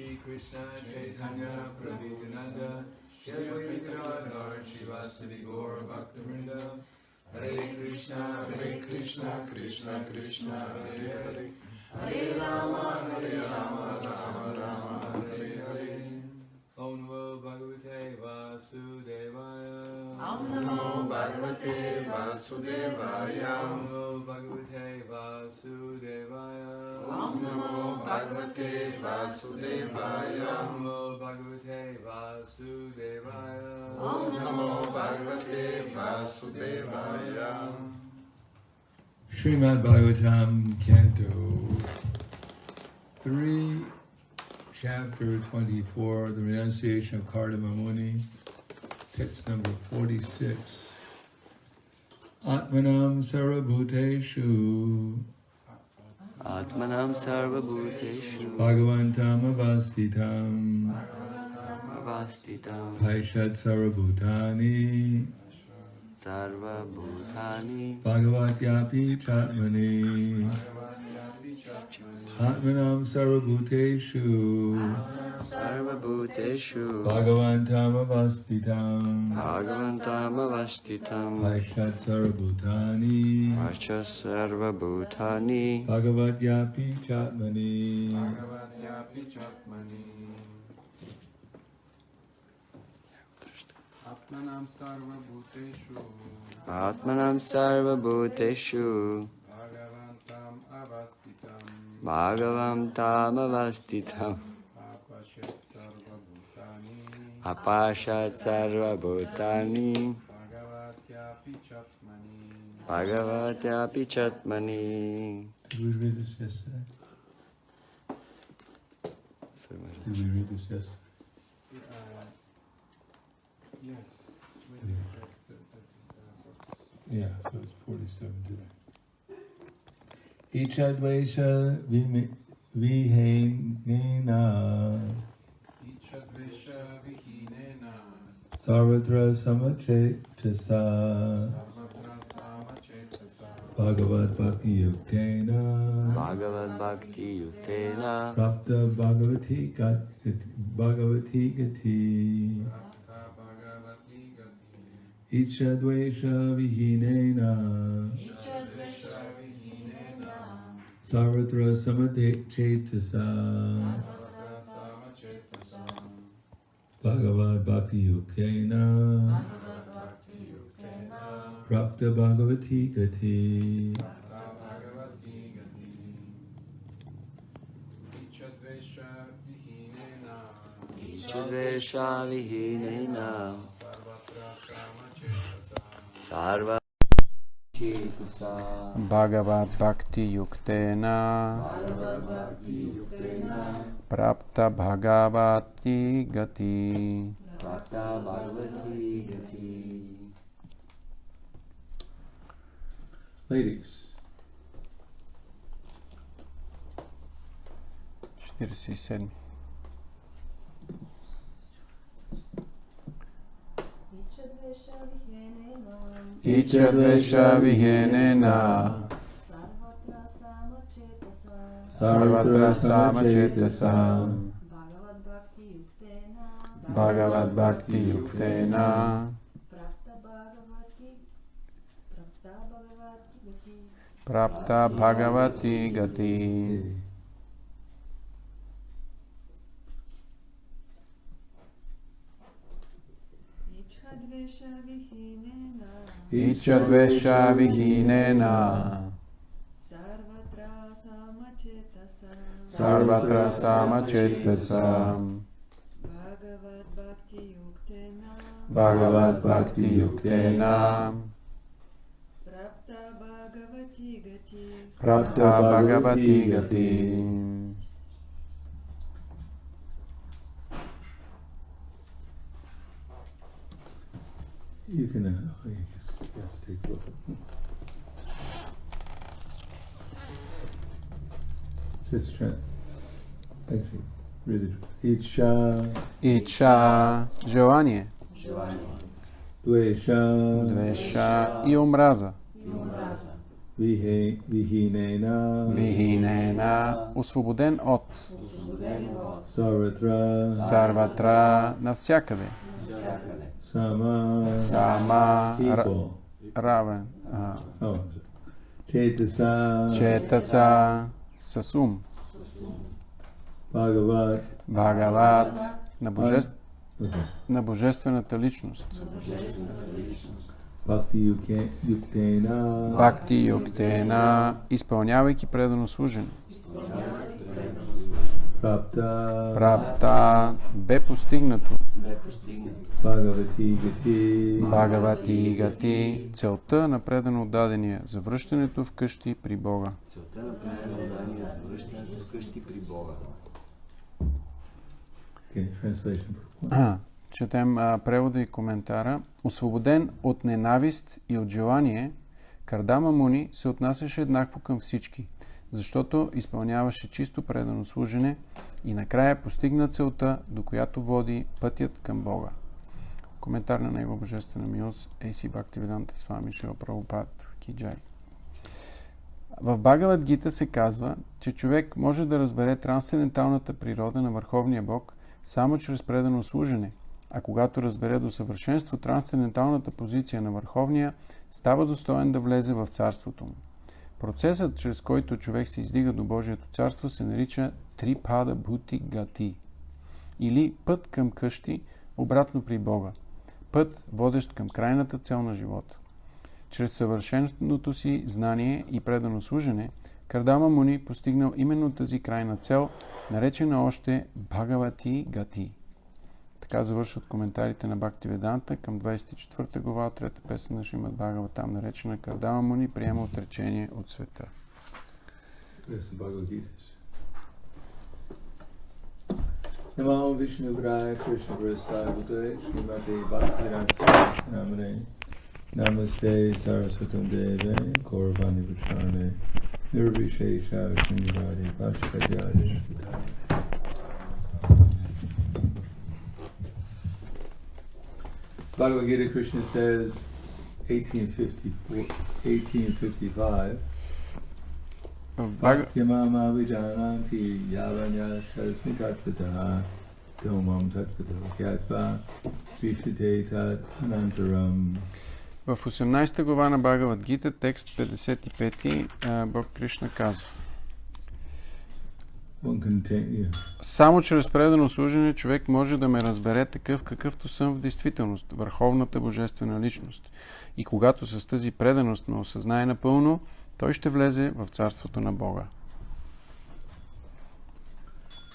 Shri Krishna Chaitanya Prabhu Nityananda Shri Advaita Gadadhar Shivasadi Gaur Bhaktivinoda Hare Krishna Krishna Krishna Hare Hare Hare Rama Rama Rama Hare Hare Om Namo Bhagavate Vasudevaya Om Namo Bhagavate Vasudevaya Om Namo Bhagavate Vasudevaya Om Namo Bhagavate Vasudevaya Om Namo Bhagavate Vasudevaya Om Namo Bhagavate Vasudevaya. Srimad Bhagavatam, Canto 3, Chapter 24, the renunciation of Kardama Muni, text number 46. Atmanam sarvabhuteshu Atmanam sarvabhuteshu Bhagavantam avastitam avastitam Paishat sarvabhutani sarvabhutani Bhagavatyapi chatmani Atmanam sarvabhuteshu sarvabhuteshu Bhagavantam avastitam bhagavantam avastitam Paishat sarvabhutani Asha sarvabhutani Bhagavatyapi chatmani Atmanam sarvabhuteshu Atmanam sarvabhuteshu Bhagavantam avastitam bhagavantam avastitam Apashat sarvabhutani apashat sarvabhutani Bhagavatyapi bhagavatyapi chatmani. chatmani. Did we read this yesterday? Sorry, Maharaj. Did we read this yesterday? Yes. Yeah, so it's 47 today. Ichadvesha vihenena Ichadvesha vihinena sarvatra samachetasa sarvatra samachetasa bhagavad bhakti yuktena Bhagavad Bhakti Yutena prapta bhagavati gati Bhakta Bhagavati Gati Ichadvesha vihinena Ichadvesha vihinena sarvatra samachetasa sarvatra samachetasa bhagavad bhakti yuktena Bhagavad Bhakti Yuktena prapta bhagavati gati Bhakta Bhagavati Gati Ichadvesha vihinena Ichadvesha vihinena sarvatra samachetasa sarva chetasa Bhagavad Bhakti Yuktena Bhagavad Bhakti Yuktena Prapta Bhagavati Gati. Prapta Bhagavati Gati. Ladies, 47. Ichadvesha vihenena sarvatra samachetasa Bhagavad Bhakti Yuktena Prapta Bhagavati Gati. Ichadvesha vihinena sarvatra samachetasa Bhagavad Bhakti Yuktena Prapta Bhagavati Gati. you can, yes, take a look. Just try, actually, read it. Icha, желание, Dvesha, Dvesha и омраза, Vihinena Вихинена, освободен от Sarvatra Сарватра, навсякъде. Sama Сама, Equal. равен. Oh, Chetasa Четаса, с ум. Bhagavat Бхагават, Okay. на божествената личност. Bhakti Yuktena Бхакти юктена, изпълнявайки предано служене. Prapta Прапта, бе постигнато. Bhagavati Gati Бхагавати гати, целта на предано отдадения, завръщането в къщи при Бога. Целта на предание за връщането вкъщи при Бога. Okay, translation for one. Четем превода и коментара. Освободен от ненавист и от желание, Кардама Муни се отнасяше еднакво към всички, защото изпълняваше чисто предано служене и накрая постигна целта, до която води пътят към Бога. Коментар на Него Божествена милост, A.C. Bhaktivedanta Свами Шрила Прабхупад Киджай. В Бхагавад Гита се казва, че човек може да разбере трансценденталната природа на Върховния Бог само чрез предано служене, а когато разбере до съвършенство трансценденталната позиция на Върховния, става достоен да влезе в царството му. Процесът, чрез който човек се издига до Божието царство, се нарича Трипада Бхути Гати, или път към къщи, обратно при Бога, път, водещ към крайната цел на живота. Чрез съвършеното си знание и предано служене, Кардама Муни постигнал именно тази крайна цел, наречена още Бхагавати Гати. Така завършват коментарите на Бхактиведанта към 24 глава от 3 песен на Шримад Бхагаватам, наречена Кардама Муни приема отречение от света. Yes, the Bhagavad Gita. Namo Vishnuvaya Krishna Prasthaya Srimati Bhaktivedanta Namane Namaste Saraswatam Deve Gauravani Vacharane Nirvishesha Srimati Bhaktivedanta Sutaya. Bhagavad Gita, Krishna says 1855 Bhakti-mama vijananti yavanya shasmi tattvataha domam tattvataha gyatva vishite tat anantaram. В 18 глава на Бхагавад Гита, текст 55, Бог Кришна казва: Само чрез предано служене човек може да ме разбере такъв, какъвто съм в действителност, върховната божествена личност. И когато с тази преданост ме осъзнае напълно, той ще влезе в царството на Бога.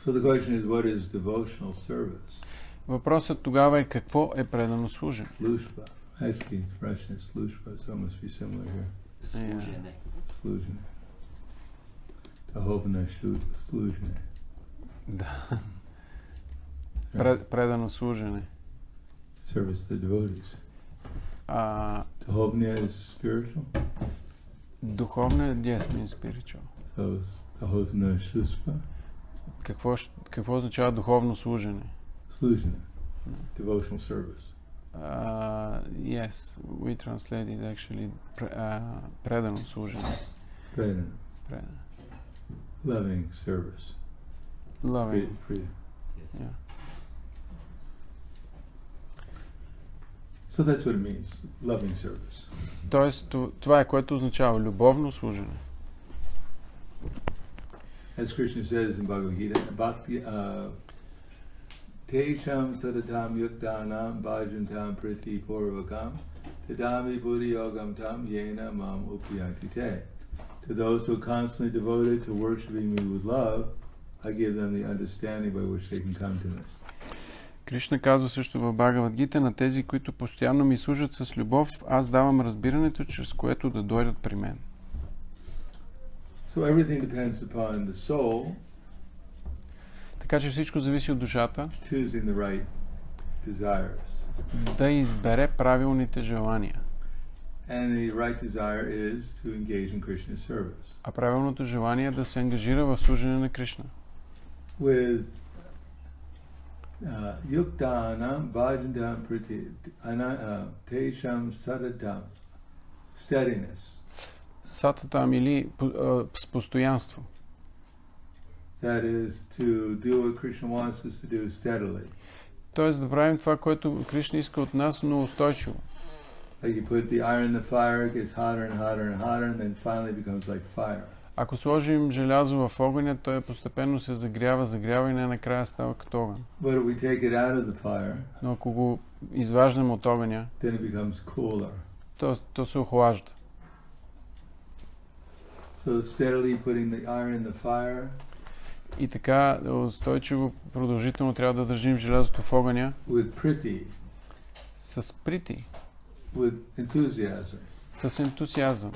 So the question is, what is devotional service? Въпросът тогава е какво е предано служене. Slushpa. Actually, Russian is slushpa, so it must be similar here. Служене. Služene. Духовна служене. Да. Предано служене. Service to the devotees. Духовна is spiritual. Духовна е yes means spiritual. So духовна служба. Какво означава духовно служене? Служене. Devotional service. Yes, we translate it actually предано служене. Предано. Loving service. Loving. Freedom. Yeah. So that's what it means, loving service. Тоест, това е което означава любовно служене. As Krishna says in Bhagavad Gita, Bhakti Tesham Sadatam Yuktanam Bhajantam Priti Purvakam Tadami Buddhi Yogam Tam Yena Mam Upyanti Te. To those who are constantly devoted to worshiping me with love, I give them the understanding by which they can come to me. Кришна казва също в Бхагавад Гита: на тези, които постоянно ми служат с любов, аз давам разбирането, чрез което да дойдат при мен. So everything depends upon the soul. Така че всичко зависи от душата. Choosing the right desires. Да избере правилните желания. And the right desire is to engage in Krishna's service. А правилното желание е да се ангажира в служене на Кришна. With Yuktanam Bhajantam Priti Tesham Sadadam. Steadiness. Сататам или с постоянство. That is to do what Krishna wants us to do steadily. Тоест да правим това, което Кришна иска от нас, но устойчиво. Like you put the iron in the fire, it gets hotter and hotter and hotter, and then finally becomes like fire. Ако сложим желязо в огъня, той постепенно се загрява и накрая става като огън. But if we take it out of the fire, Но ако го изваждаме от огъня, then it becomes cooler. то се охлажда. So steadily putting the iron in the fire. И така устойчиво, продължително трябва да държим желязото в огъня. With priti. С прити. With enthusiasm. С ентусиазъм.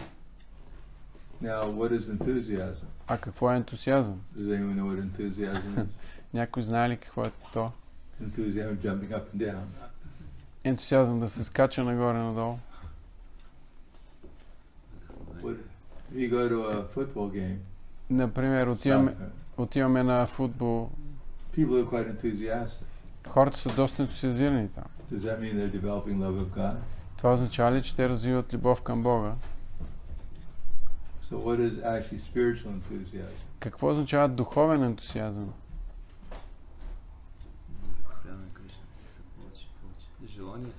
Now, what is enthusiasm? А какво е ентусиазъм? Does anyone know what enthusiasm is? Някой знае ли какво е то? Enthusiasm jumping up and down. Ентусиазъм да се скача нагоре-надолу. If you go to a football game, Например, отиваме на футбол. People are quite enthusiastic. Хората са доста ентусиазирани там. Does that mean they're developing love of God? Това означава ли, че те развиват любов към Бога? So what is actually spiritual enthusiasm? Какво означава духовен ентусиазъм? Желание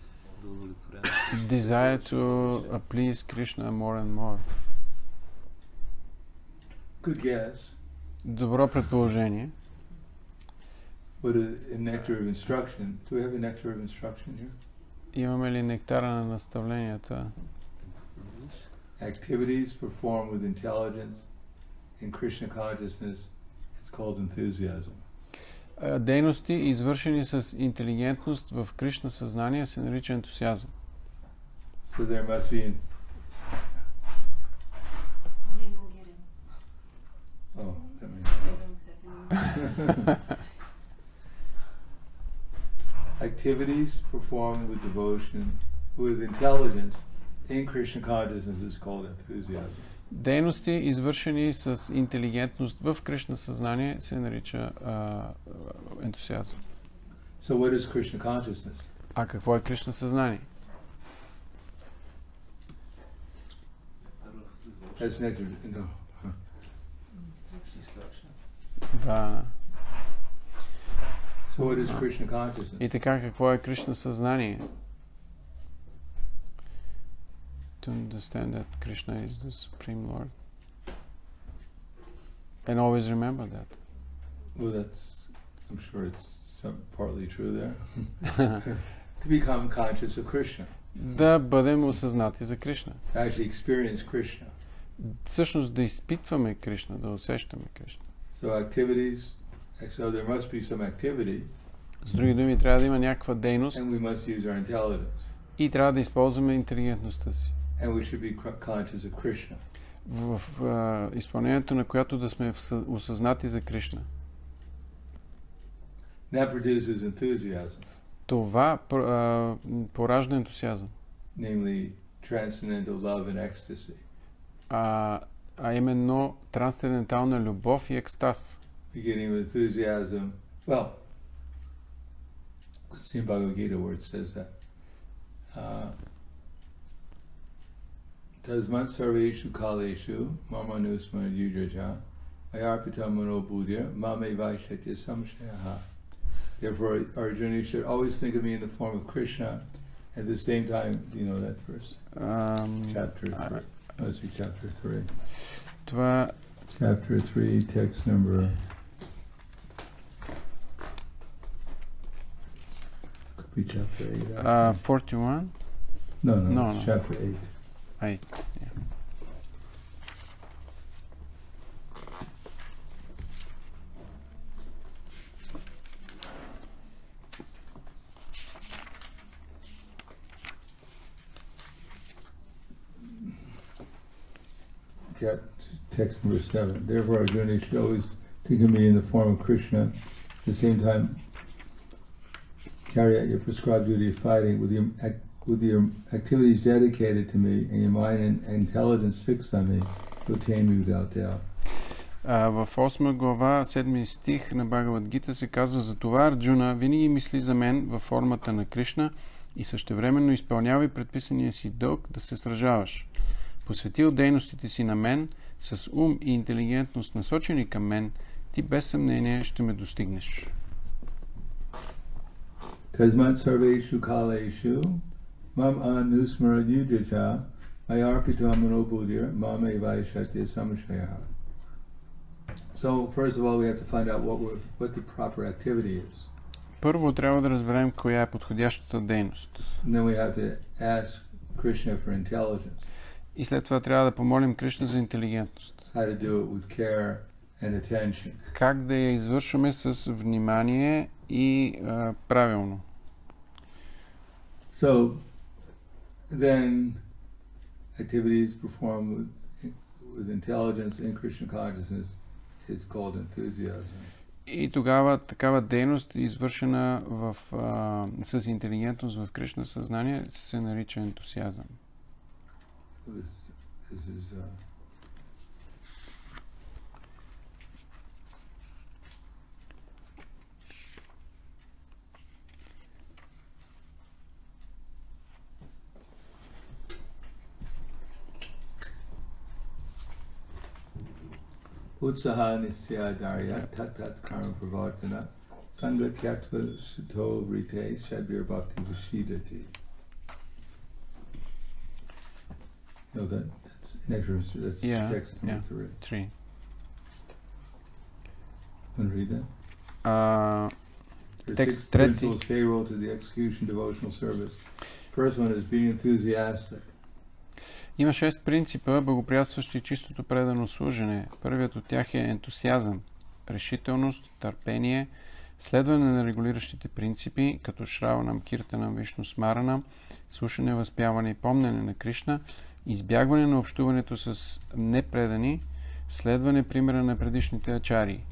да удовлетворява. Desire to please Krishna more and more. Good guess. Добро предположение. What is a nectar of instruction? Do we have a nectar of instruction here? Имаме ли нектара на наставленията? Activities performed with intelligence in Krishna consciousness is called enthusiasm. Дейности, извършени с интелигентност в Кришна съзнание, се нарича ентусиазъм. So there must be Oh, that means activities performed with devotion, with intelligence in Krishna consciousness is called enthusiasm. Дейности, извършени с интелигентност в Кришна съзнание, се нарича ентусиазъм. So what is Krishna consciousness? А какво е Кришна съзнание? That's nectar. No. Да. So what is Krishna consciousness? И така, какво е Кришна съзнание? To understand that Krishna is the Supreme Lord. And always remember that. Well, I'm sure it's partly true there. To become conscious of Krishna. Да бъдем осъзнати за Кришна. To actually experience Krishna. Всъщност да изпитваме Кришна, да усещаме Кришна. So there must be some activity. С други думи, трябва да има някаква дейност. And we must use our intelligence. И трябва да използваме интелигентността си. And we should be conscious of Krishna. В изпълнението на която да сме осъзнати за Кришна. That produces enthusiasm. Това поражда ентусиазъм. Namely, transcendental love and ecstasy. А именно трансцендентална любов и екстаз. Beginning with enthusiasm. Well, let's see in Bhagavad Gita where it says that. Tasmat sarveshu kaleshu mamanusma yujaja ayarpita mano buddhya mame vaishakya samshayaha. Therefore, Arjuna, you should always think of me in the form of Krishna. At the same time, you know that verse? Chapter 3. Must be chapter 3. Това... Chapter 3, text number... Could be chapter 8. 41? No, it's chapter 8. 8, yeah. Text number 7. Therefore, Arjuna, you should always think of me in the form of Krishna. At the same time, carry out your prescribed duty of fighting with your activities dedicated to me and your mind and intelligence fixed on me to attain me without doubt. В 8 глава, 7 стих на Бхагавад Гита се казва: за това, Арджуна, винаги мисли за мен във формата на Кришна и същевременно изпълнявай предписания си дълг да се сражаваш. посветил дейностите си на мен, с ум и интелигентност насочени към мен, ти без съмнение ще ме достигнеш. Tasmat sarveshu kaleshu mam anusmara yudhita ayarpito manobuddhir mame vaishati samashaya. So first of all we have to find out what the proper activity is. Първо трябва да разберем коя е подходящата дейност. And then we have to ask Krishna for intelligence. И след това трябва да помолим Кришна за интелигентност. How to do it with care and attention. Как да я извършваме с внимание и правилно. So then activities performed with intelligence in Krishna consciousness is called enthusiasm. И тогава такава дейност, извършена с интелигентност в Кришна съзнание, се нарича ентусиазъм. This is Utsaha nisyadarya tat karma pravartana sangatyatva sito vrite shadbir bhakti vishidati. No, that's text number 3. 3. Want to read that? There are Text 6 3. principles favorable to the execution devotional service. First one is being enthusiastic. Има 6 принципа, благоприятстващи чистото предано служене. Първият от тях е ентусиазъм, решителност, търпение, следване на регулиращите принципи, като Шраванам, Киртанам, Вишну Смаранам, слушане, възпяване и помнене на Кришна, избягване на общуването с непредани, следване примера на предишните ачари.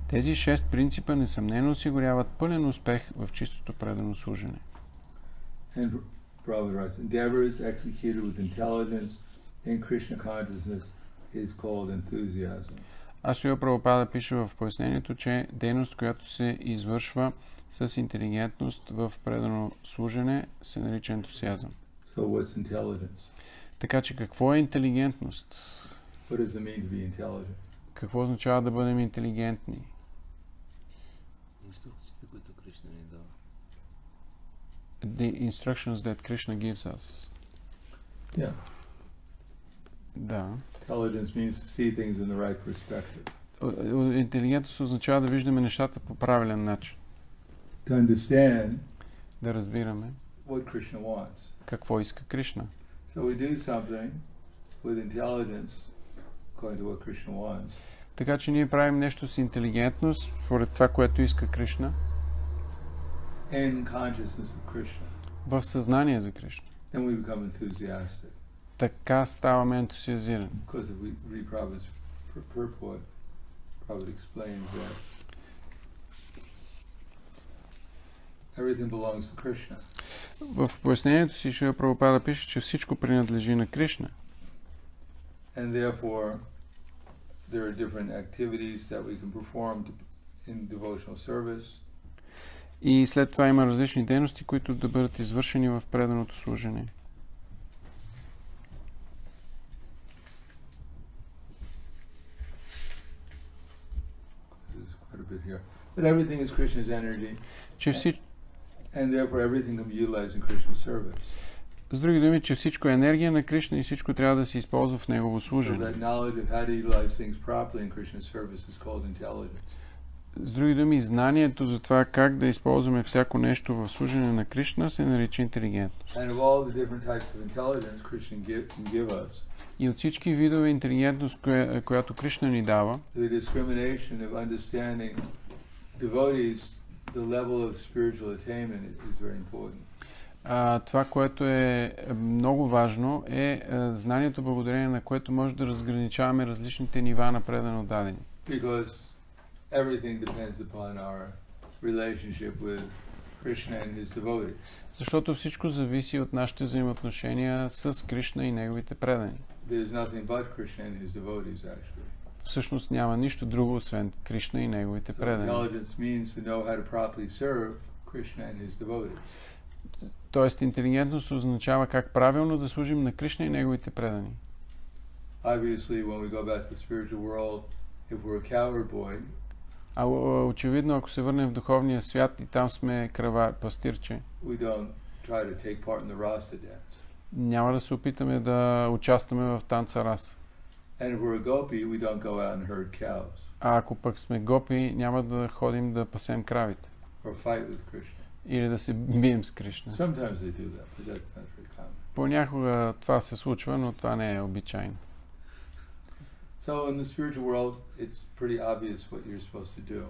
Тези 6 принципа несъмнено осигуряват пълен успех в чистото предано служене. Prabhupada writes, endeavors executed with intelligence in Krishna consciousness is called enthusiasm. Шрила Прабхупада пише в пояснението, че дейност, която се извършва с интелигентност в предано служене, се нарича ентусиазъм. So what's intelligence? Така че какво е интелигентност? What does it mean to be intelligent? Какво означава да бъдем интелигентни? Инструкциите, които Кришна ни дава. The instructions that Krishna gives us. Yeah. Да. Intelligence means to see things in the right perspective. Интелигентност означава да виждаме нещата по правилен начин. To understand Да разбираме what Krishna wants. какво иска Кришна. So we do something with intelligence according to what Krishna wants. Така че ние правим нещо с интелигентност, според това, което иска Кришна. In consciousness of Krishna. В съзнание за Кришна. Then we become enthusiastic. Така ставаме ентусиазирани. Because if we read Prabhupada's purport, Prabhupada explains that everything belongs to Krishna. В пояснението си Шрила Прабхупада пише, че всичко принадлежи на Кришна. And therefore, there are different activities that we can perform in devotional service. И след това има различни дейности, които да бъдат извършени в преданото служение. But everything is Krishna's energy. And therefore everything can be utilized in Krishna's service. С други думи, че всичко е енергия на Кришна и всичко трябва да се използва в негово служение. So that knowledge of how to utilize things properly in Krishna's service is called intelligence. С други думи, знанието за това как да използваме всяко нещо в служение на Кришна се нарича интелигентност. And of all the different types of intelligence Krishna can give us. И от всички видове интелигентност, която Кришна ни дава, The discrimination of understanding devotees, the level of spiritual attainment is very important. Това, което е много важно, е знанието, благодарение на което може да разграничаваме различните нива на предано дадени. Because everything depends upon our relationship with Krishna and his devotees. Защото всичко зависи от нашите взаимоотношения с Кришна и неговите предани. There's nothing but Krishna and his devotees actually. Всъщност няма нищо друго, освен Кришна и неговите предани. Intelligence means to know how to properly serve Krishna and his devotees. Тоест, интелигентност означава как правилно да служим на Кришна и неговите предани. obviously when we go back to the spiritual world, if we're a cowherd boy, очевидно, ако се върнем в духовния свят и там сме крава пастирче, we don't try to take part in the Rasa dance. няма да се опитаме да участваме в танца раса. And if we're a gopi, we don't go out and herd cows А ако пък сме гопи, няма да ходим да пасем кравите. or fight with Krishna. Или да се бием с Кришна. Sometimes they do that, but that's not very common. Понякога това се случва, но това не е обичайно. So in the spiritual world, it's pretty obvious what you're supposed to do.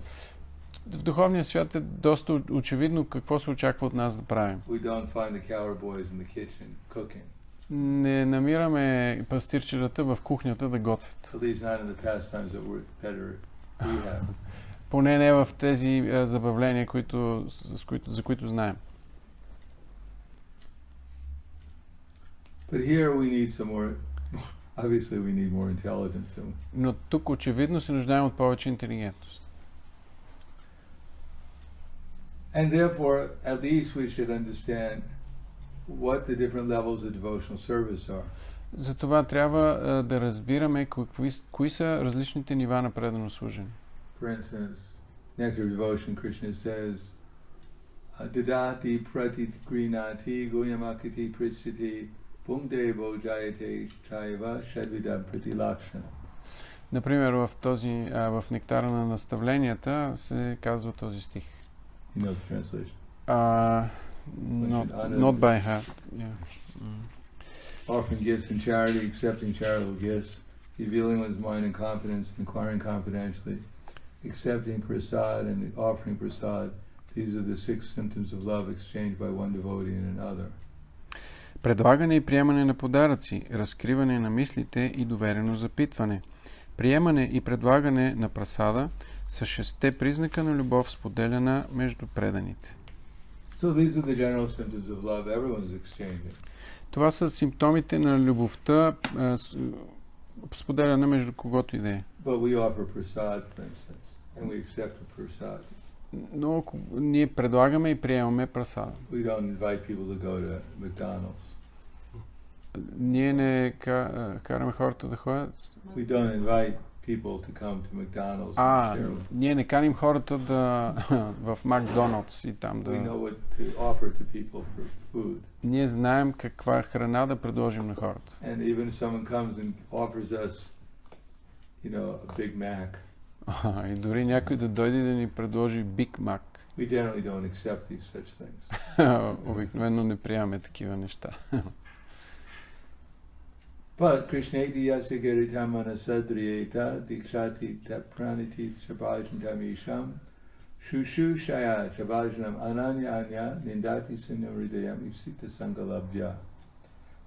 В духовния свят е доста очевидно какво се очаква от нас да правим. We don't find the cowherd boys in the kitchen cooking. Не намираме пастирчетата в кухнята да готвят. At least not in the pastimes that we have. Поне не в тези забавления, за които знаем. But here we need some more, obviously we need more intelligence. Но тук очевидно се нуждаем от повече интелигентност. And therefore, at least we should understand what the different levels of devotional service are. Затова трябва да разбираме кои са различните нива на предано служене. For instance, Nectar of Devotion, Krishna says, Dadati prati grinati goyamakati prichati bungdevo jayate chaiva shadvidam prati lakshana. Например, в Нектара на наставленията се казва този стих. You know the translation? Not by heart. Yeah. Offering gifts in charity, accepting charitable gifts, revealing one's mind in confidence, inquiring confidentially, accepting prasad and offering prasad. These are the 6 symptoms of love exchanged by one devotee and another. Предлагане и приемане на подаръци, разкриване на мислите и доверено запитване. Приемане и предлагане на прасада са 6 признака на любов, споделяна между преданите. So these are the general symptoms of love everyone's exchanging. Това са симптомите на любовта, споделяна между когото и да е. But we offer prasad, for instance, and we accept a prasad. Но ние предлагаме и приемаме прасада. We don't invite people to go to McDonald's. Ние не караме хората да ходят. We don't invite people to come to McDonald's. Ние не каним хората в Макдоналдс и там да... We know what to offer to people for food. Ние знаем каква храна да предложим на хората. And even if someone comes and offers us, a Big Mac. И дори някой да дойде да ни предложи Big Mac. We generally don't accept these such things. Обикновено не приемаме такива неща. But Krishneti yasya garitamana sadriyeta dikshati tapraniti chabhajantamisham shushu shaya chabhajanam ananya anya nindati sinuridayam ipsita sangalabhya.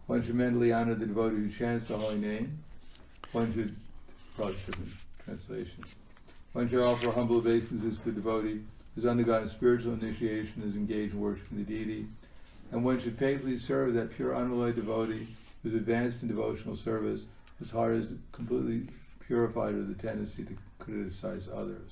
One should mentally honor the devotee who chants the holy name. One should, probably different translation. One should offer humble obeisances to the devotee who's undergone spiritual initiation and is engaged in worshiping the deity. And one should faithfully serve that pure unalloyed devotee who's advanced in devotional service, whose heart is completely purified of the tendency to criticize others.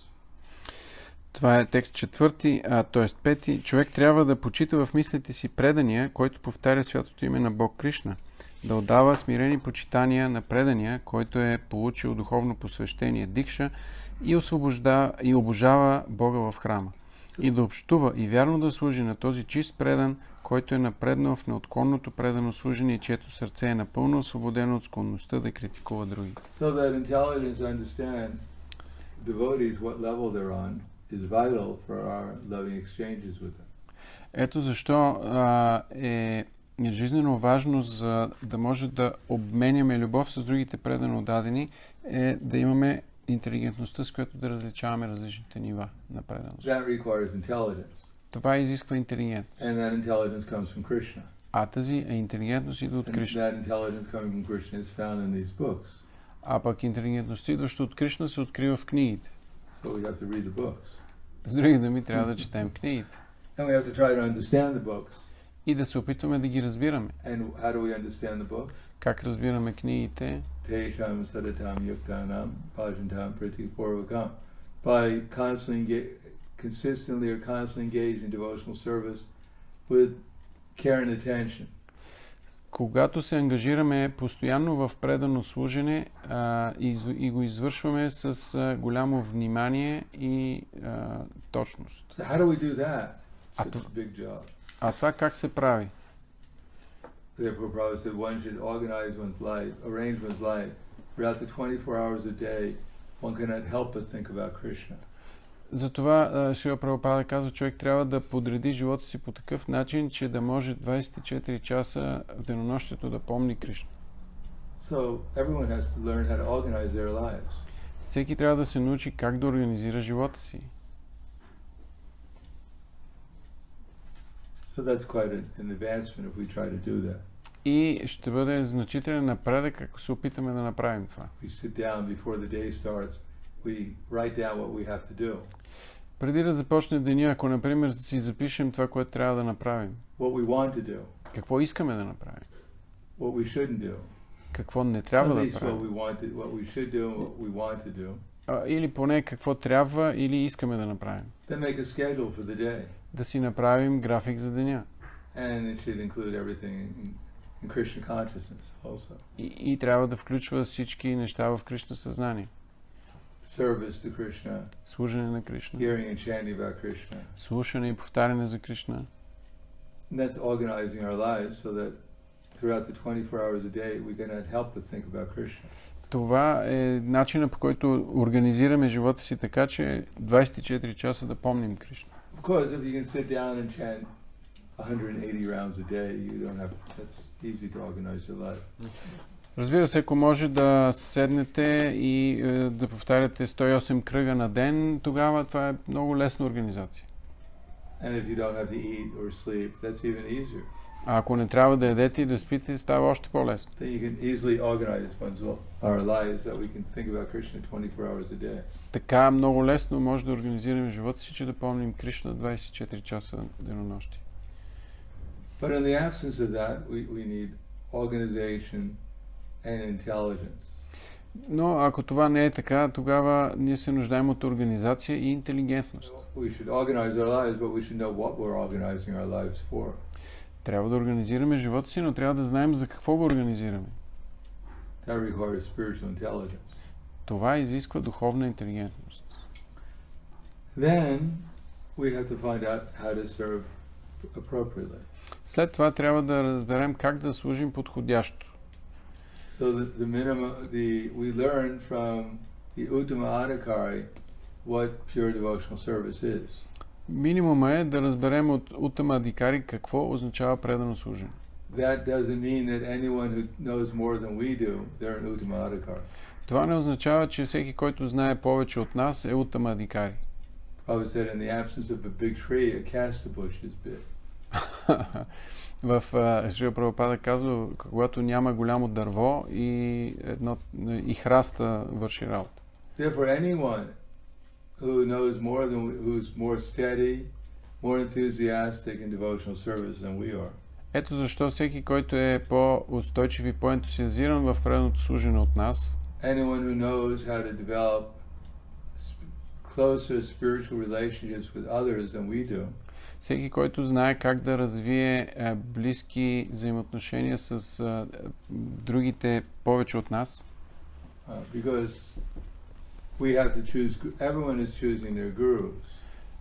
Това е текст 4, т.е. 5. Човек трябва да почита в мислите си предания, който повтаря святото име на Бог Кришна, да отдава смирени почитания на предания, който е получил духовно посвещение дикша и обожава Бога в храма, и да общува и вярно да служи на този чист предан, който е напреднал в неотклонното предано служение и чието сърце е напълно освободено от склонността да критикува други. So that intelligence to understand devotees what level they're on is vital for our loving exchanges with them. Ето защо е жизнено важно, за да може да обменяме любов с другите предано дадени, е да имаме интелигентността, с която да различаваме различните нива на преданост. That requires intelligence. Това изисква интелигентност. And that intelligence comes from Krishna. А тази интелигентност идва от Кришна. That intelligence coming from Krishna is found in these books. А пък интелигентността, идваща от Кришна, се открива в книгите. So we have to read the books. С други думи, трябва да четем книгите. And we have to try to understand the books. И да се опитваме да ги разбираме. And how do we understand the books? Как разбираме книгите? Tesham sadatam yuktanam bhajantam pratipurvakam. By consistently or constantly engaged in devotional service with care and attention. Когато се ангажираме постоянно в предано служене и го извършваме с голямо внимание и точност. So how do we do that? It's such a big job. А това как се прави? Therefore, Prabhupada said one should organize one's life, arrange one's life. Throughout the 24 hours a day, one cannot help but think about Krishna. Затова Шрила Прабхупада казва, човек трябва да подреди живота си по такъв начин, че да може 24 часа в денонощието да помни Кришна. So everyone has to learn how to organize their lives. Всеки трябва да се научи как да организира живота си. So that's quite an advancement if we try to do that. И ще бъде значителен напредък, ако се опитаме да направим това. We sit down before the day starts. We write down what we have to do. Преди да започне деня, ако, например, си запишем това, което трябва да направим. What we want to do. Какво искаме да направим? What we shouldn't do. Какво не трябва да правим? What we should do and what we want to do. Или поне какво трябва или искаме да направим. Then make a schedule for the day. Да си направим график за деня. And it should include everything in Krishna consciousness also. И трябва да включва всички неща в Кришна съзнание. Service to Krishna. Служене на Кришна. Hearing and chanting about Krishna. Слушане и повтаряне за Кришна. And that's organizing our lives so that throughout the 24 hours a day we cannot help but think about Krishna. Това е начинът, по който организираме живота си така, че 24 часа да помним Кришна. Of course, if you can sit down and chant 180 rounds a day, that's easy to organize your life. Разбира се, ако може да седнете и да повтаряте 108 кръга на ден, тогава това е много лесна организация. And if you don't have to eat or sleep, that's even easier. А ако не трябва да ядете и да спите, става още по-лесно. Then you can easily organize our lives that we can think about Krishna 24 hours a day. Така много лесно може да организираме живота си, че да помним Кришна 24 часа денонощи. But in the absence of that, we need organization and intelligence. Но ако това не е така, тогава ние се нуждаем от организация и интелигентност. We should organize our lives, but we should know what we're organizing our lives for. Трябва да организираме живота си, но трябва да знаем за какво го организираме. That requires spiritual intelligence. Това изисква духовна интелигентност. Then we have to find out how to serve appropriately. След това трябва да разберем как да служим подходящо. So the minimum, we learn from the Uttama Adhikari what pure devotional service is. Минимума е да разберем от Уттама Адхикари какво означава предано служене. That doesn't mean that anyone who knows more than we do, they're an Uttama Adhikari. Това не означава, че всеки, който знае повече от нас, е Уттама Адхикари. Prabhupada said in the absence of a big tree, a castor bush is big. В Шрила Прабхупада казва, когато няма голямо дърво и храста върши работа. Therefore, anyone who knows more who's more steady, more enthusiastic in devotional service than we are. Ето защо всеки, който е по-устойчив и по-ентусиазиран в преданото служене от нас, anyone who knows how to develop closer spiritual relationships with others than we do. Всеки, който знае как да развие близки взаимоотношения с другите повече от нас. Because we have to choose, everyone is choosing their gurus.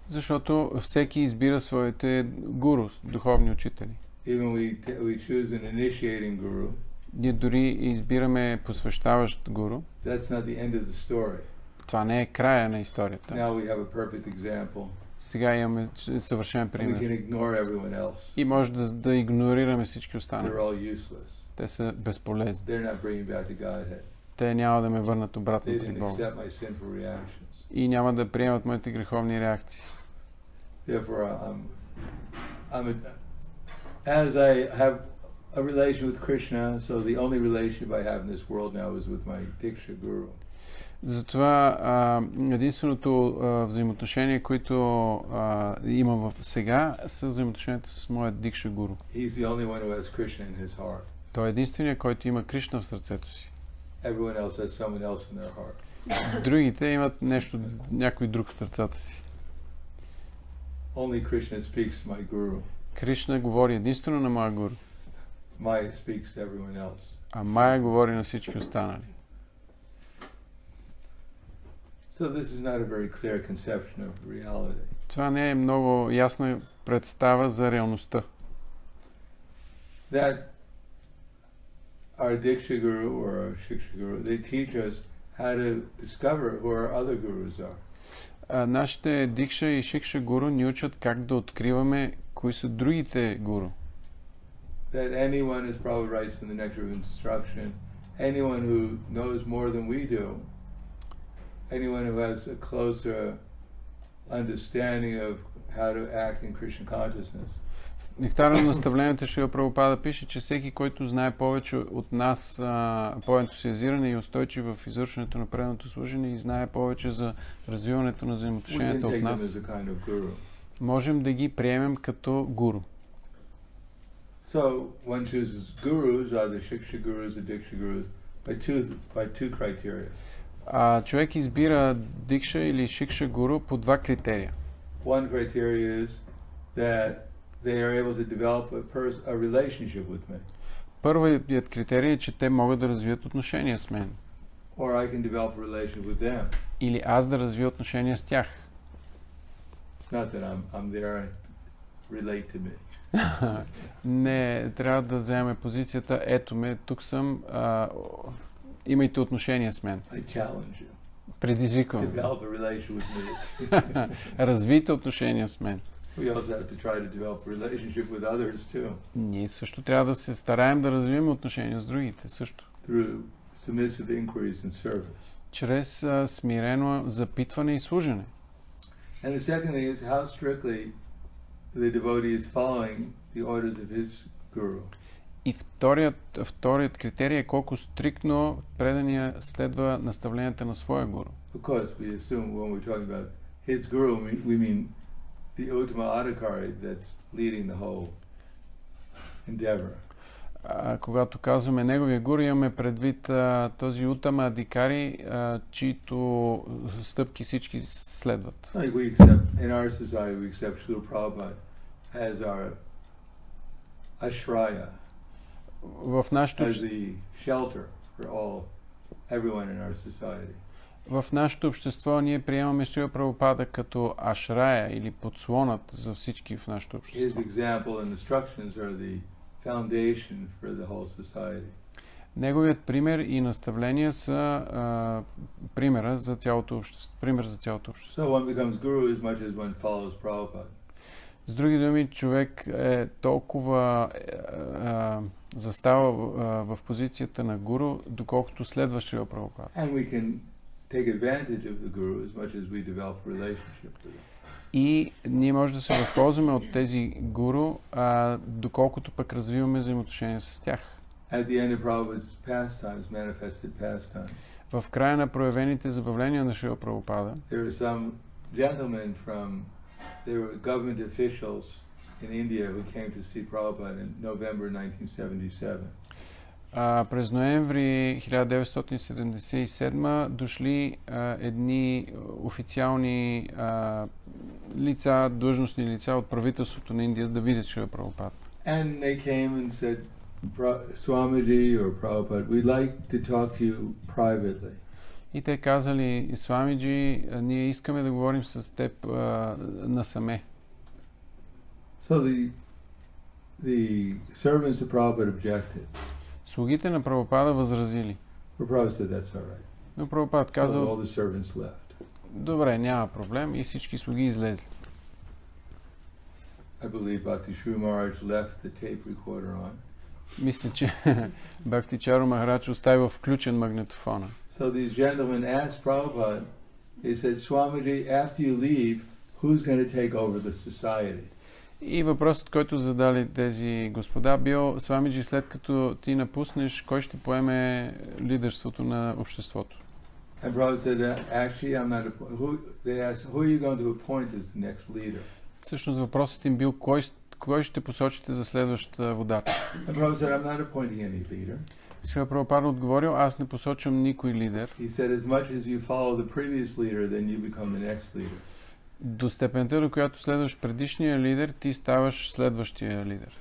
Защото всеки избира своите гуру, духовни учители. Even we choose an initiating guru. Ние дори избираме посвещаващ гуру. That's not the end of the story. Това не е края на историята. Now we have a perfect example. Сега имаме съвършен пример. We can ignore everyone else. И може да игнорираме всички останали. They're all useless. Те са безполезни. They're not bringing back the Godhead. Те няма да ме върнат обратно при Бога. И няма да приемат моите греховни реакции. Therefore, as I have a relation with Krishna, so the only relationship I have in this world now is with my Diksha Guru. Затова единственото взаимоотношение, което имам в сега, са взаимоотношенията с моят Дикша Гуру. He's the only one who has Krishna in his heart. Той е единственият, който има Кришна в сърцето си. Everyone else has someone else in their heart. Другите имат някой друг в сърцата си. Only Krishna speaks to my Guru. Кришна говори единствено на моя Гуру. Maya speaks to everyone else. А Майя говори на всички останали. So this is not a very clear conception of reality. Това не е много ясна представа за реалността. That our Diksha Guru or our Shiksha Guru, they teach us how to discover who our other gurus are. Нашите Дикша и Шикша гуру ни учат как да откриваме кои са другите гуру. That anyone is probably right in the nectar of instruction. Anyone who knows more than we do, anyone who has a closer understanding of how to act in Krishna consciousness. Нектара на наставленията Шрила Прабхупада пише, че всеки, който знае повече от нас по-ентусиазиран и устойчив в извършването на преданото служение и знае повече за развиването на взаимоотношенията от нас, можем да ги приемем като гуру. So one chooses gurus, either Shiksha gurus or Diksha gurus, by two criteria. Човек избира Дикша или Шикша гуру по два критерия. One criteria is that they are able to develop a relationship with me. Първият критерий е, че те могат да развият отношения с мен. Or I can develop a relationship with them. Или аз да развия отношения с тях. It's not that I'm there to relate to me. Не, трябва да вземем позицията, ето ме, тук съм, имайте отношения с мен. I challenge you. Предизвиквам. Develop a relationship with me. Развийте отношения с мен. We also have to try to develop a relationship with others too. Ние също трябва да се стараем да развием отношения с другите също. Through submissive inquiries and service. Чрез смирено запитване и служене. And the second thing is how strictly the devotee is following the orders of his guru. И вторият критерий е колко стриктно предания следва наставленията на своя гуру. Of course, we assume when we're talking about his guru, we mean the Uttama Adhikari that's leading the whole endeavor. Когато казваме неговия гуру, имаме предвид този Утама Адикари, чието стъпки всички следват. Like we accept, in our society, we accept Srila Prabhupada as our ashraya, в нашото as the shelter for everyone in our society. В нашето общество ние приемаме Шрила Прабхупада като ашрая или подслонът за всички в нашето общество. His example and instructions are the foundation for the whole society. Неговият пример и наставления са пример за цялото общество. So one becomes guru as much as one follows Prabhupada. С други думи, човек е толкова застава в позицията на гуру, доколкото следва Шрила Прабхупада. And we can take advantage of the guru as much as we develop a relationship with him. И ние може да се възползваме от тези гуру, доколкото пък развиваме взаимоотношения с тях. At the end of Prabhupada's pastimes, manifested pastimes, в края на проявените забавления на Шрила Прабхупада, there were some gentlemen they were government officials in India who came to see Prabhupada in November 1977. През ноември 1977 дошли едни официални лица, длъжностни лица от правителството на Индия, за да видят Шрила Прабхупада. And they came and said, Swamiji or Prabhupada, we'd like to talk to you privately. И те казали, Свамиджи, ние искаме да говорим с теб насаме. So the servants of Prabhupada objected. Слугите на Прабхупада възразили. Prabhupada said that's all right. Но Прабхупад казал, so all the servants left. Добре, няма проблем, и всички слуги излезли. I believe Bhakti Shri Maharaj left the tape recorder on. Мисля, че Бхакти Чару Махарадж оставил включен магнитофона. So these gentlemen asked Prabhupada, they said, Swamiji, after you leave, who's going to take over the society? И въпросът, който задали тези господа, бил, Свамиджи, след като ти напуснеш, кой ще поеме лидерството на обществото? And Prabhupada said, actually, I'm not they asked, who are you going to appoint as the next leader? Всъщност въпросът им бил, кой ще посочите за следващата водач? And Prabhupada said, I'm not appointing any leader. Шрила Прабхупада отговорил, аз не посочвам никой лидер. He said, as much as you follow the previous leader, then you become the next leader. До степента, до която следваш предишния лидер, ти ставаш следващия лидер.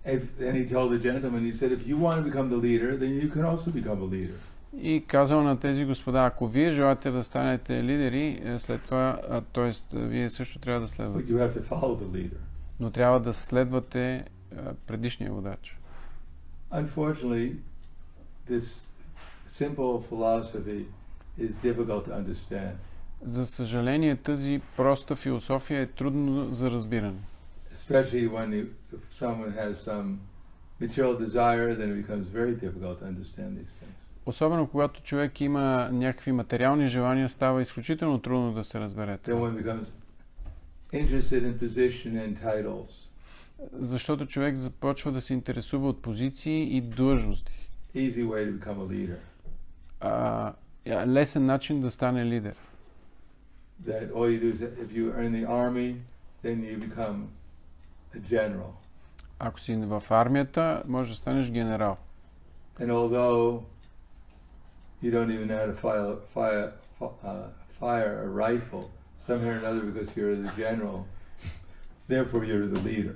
And he told the gentleman, he said, if you want to become the leader, then you can also become a leader. И казал на тези господа, ако вие желаете да станете лидери, след това, т.е. вие също трябва да But следвате. you have to follow the leader. Но трябва да следвате предишния водач. Unfortunately, this simple philosophy is difficult to understand. За съжаление, тази проста философия е трудно за разбиране. Especially if someone has some material desire, then it becomes very difficult to understand these things. Особено когато човек има някакви материални желания, става изключително трудно да се разбере. Then one becomes interested in position and titles. Защото човек започва да се интересува от позиции и длъжности. Easy way to become a leader. Лесен начин да стане лидер. That all you do is, if you are in the army, then you become a general. Ако си в армията, може да станеш генерал. And although you don't even know how to fire a rifle, somehow or another, because you're the general, therefore you're the leader.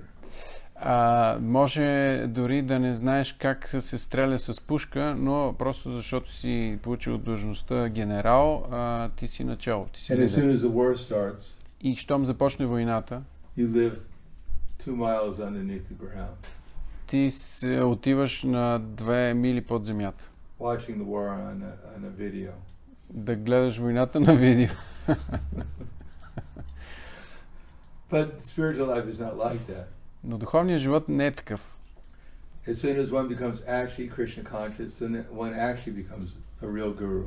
Може дори да не знаеш как се стреля с пушка, но просто защото си получил длъжността генерал, ти си начало, ти си And as soon лидер. as the war starts, И щом започне войната, you live 2 miles underneath the ground, ти отиваш на 2 мили под земята. watching the war on a video. Да гледаш войната на видео. But spiritual life is not like that. Но духовният живот не е такъв. As soon as one becomes actually Krishna conscious, then one actually becomes a real guru.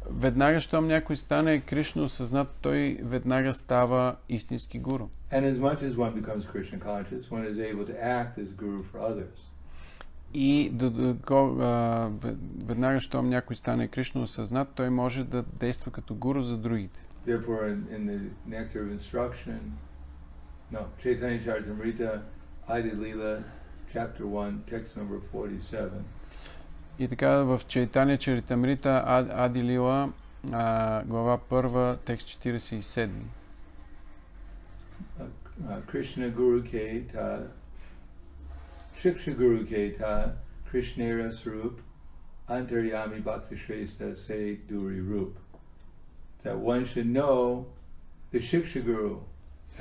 Веднага, щом някой стане Кришна осъзнат, той веднага става истински гуру. And as much as one becomes Krishna conscious, one is able to act as guru for others. И веднага, щом някой стане Кришна осъзнат, той може да действа като гуру за другите. Therefore, in the Nectar of Instruction, Chaitanya Charitamrita, Adi Lila, chapter 1, text number 47. И така в Чайтания Чаритамрита, Ади Лила, глава 1, текст 47. Krishna Guru Ke Ta, Shiksha Guru Ke Ta, Krishnera Swarup, Antaryami Bhakti Shrestha Se Duri Rup. That one should know the Shiksha Guru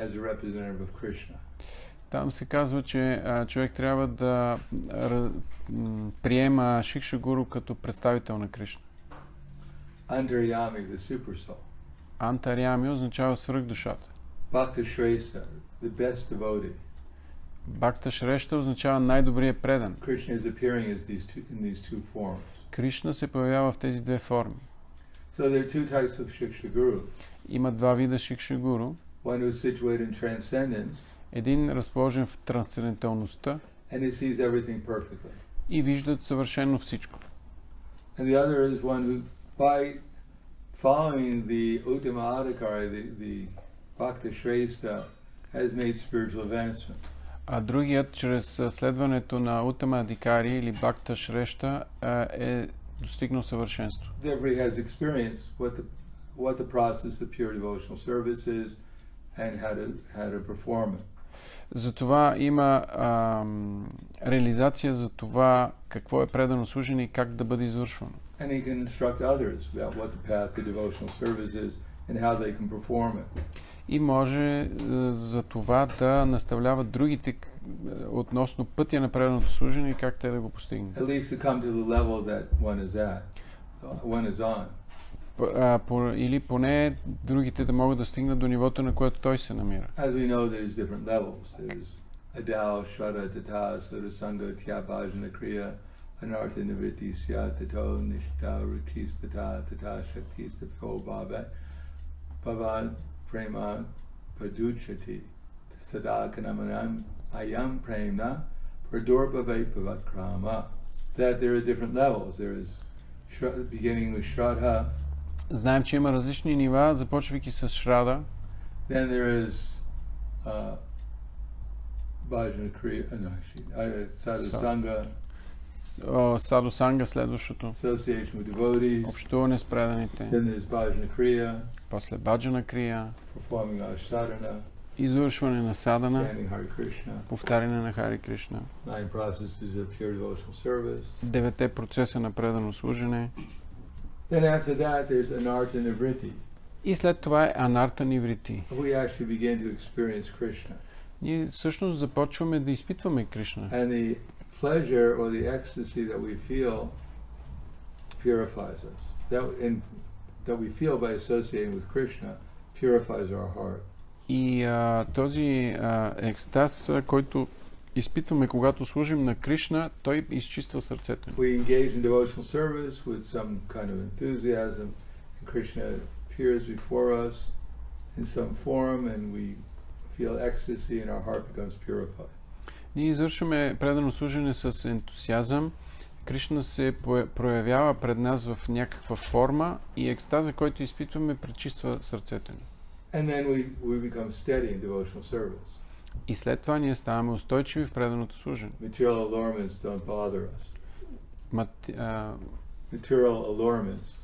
as a representative of Krishna. Там се казва, че човек трябва да приема Шикша Гуру като представител на Кришна. Antaryami, the super soul. Антарями означава свръхдушата. Bhakti Shrestha, the best devotee. Бхакта Шрешта означава най-добрият предан. Krishna is appearing as in these two forms. Кришна се появява в тези две форми. So there are two types of Shiksha Guru. Има два вида Шикша Гуру. One who is situated in transcendence. Един разположен в трансценденталността And he sees everything perfectly. и вижда съвършено всичко. And the other is one who, by following the Uttama Adhikari, the Bhakti Shrestha, has made spiritual advancement. А другият, чрез следването на Уттама Адикари или Бхакта Шрешта, е достигнал съвършенство. Therefore he has experienced what the process of pure devotional service is and how to perform it. Затова има реализация за това какво е предано служене и как да бъде извършвано. And he can instruct others about what the path to devotional service is and how they can perform it. И може за това да наставлява другите относно пътя на преданото служене и как те да го постигнат. At least to come to the level that one is on. Или поне другите да могат да стигнат до нивото, на което той се намира. As we know, there's different levels. There's Adal, Shraddha, Tata, Sadhusanga, Tyabhajana, Kriya, Anartha, Nivritti, Sya, Tato, Nishta, Ruchis, Tata, Tata, Shaktis, Tato, Bhavad, Prema, Paduchati, Sadakanamanam, Ayam Premna, Pradurpave Pavatkrama. That there are different levels. There is beginning with Shraddha. Знаем, че има различни нива, започвайки с Шрада. Then there is Bhajana Kriya, Sadhusanga. Садусанга следващото. Association with devotees. Общуване с преданите. Then there's Bhajana Kriya. После Баджана Крия. Performing our sadhana. извършване на садана, chanting Hare Krishna, повтаряне на Хари Кришна, 9 processes of pure devotional service. 9 процеса на предано служене. Then after that, there's anartha nivritti. И след това е анарта ниврити. We actually begin to experience Krishna. Ние всъщност започваме да изпитваме Кришна. And the pleasure or the ecstasy that we feel purifies us. That we feel by associating with Krishna purifies our heart. И този екстаз, който изпитваме, когато служим на Кришна, той изчиства сърцето ни. We engage in devotional service with some kind of enthusiasm, and Krishna appears before us in some form, and we feel ecstasy, and our heart becomes purified. Ние извършваме предано служене с ентусиазъм. Кришна се проявява пред нас в някаква форма и екстаза, който изпитваме, пречиства сърцето ни. And then we become steady in devotional service. И след това ние ставаме устойчиви в преданото служене. Material allurements don't bother us. Material allurements.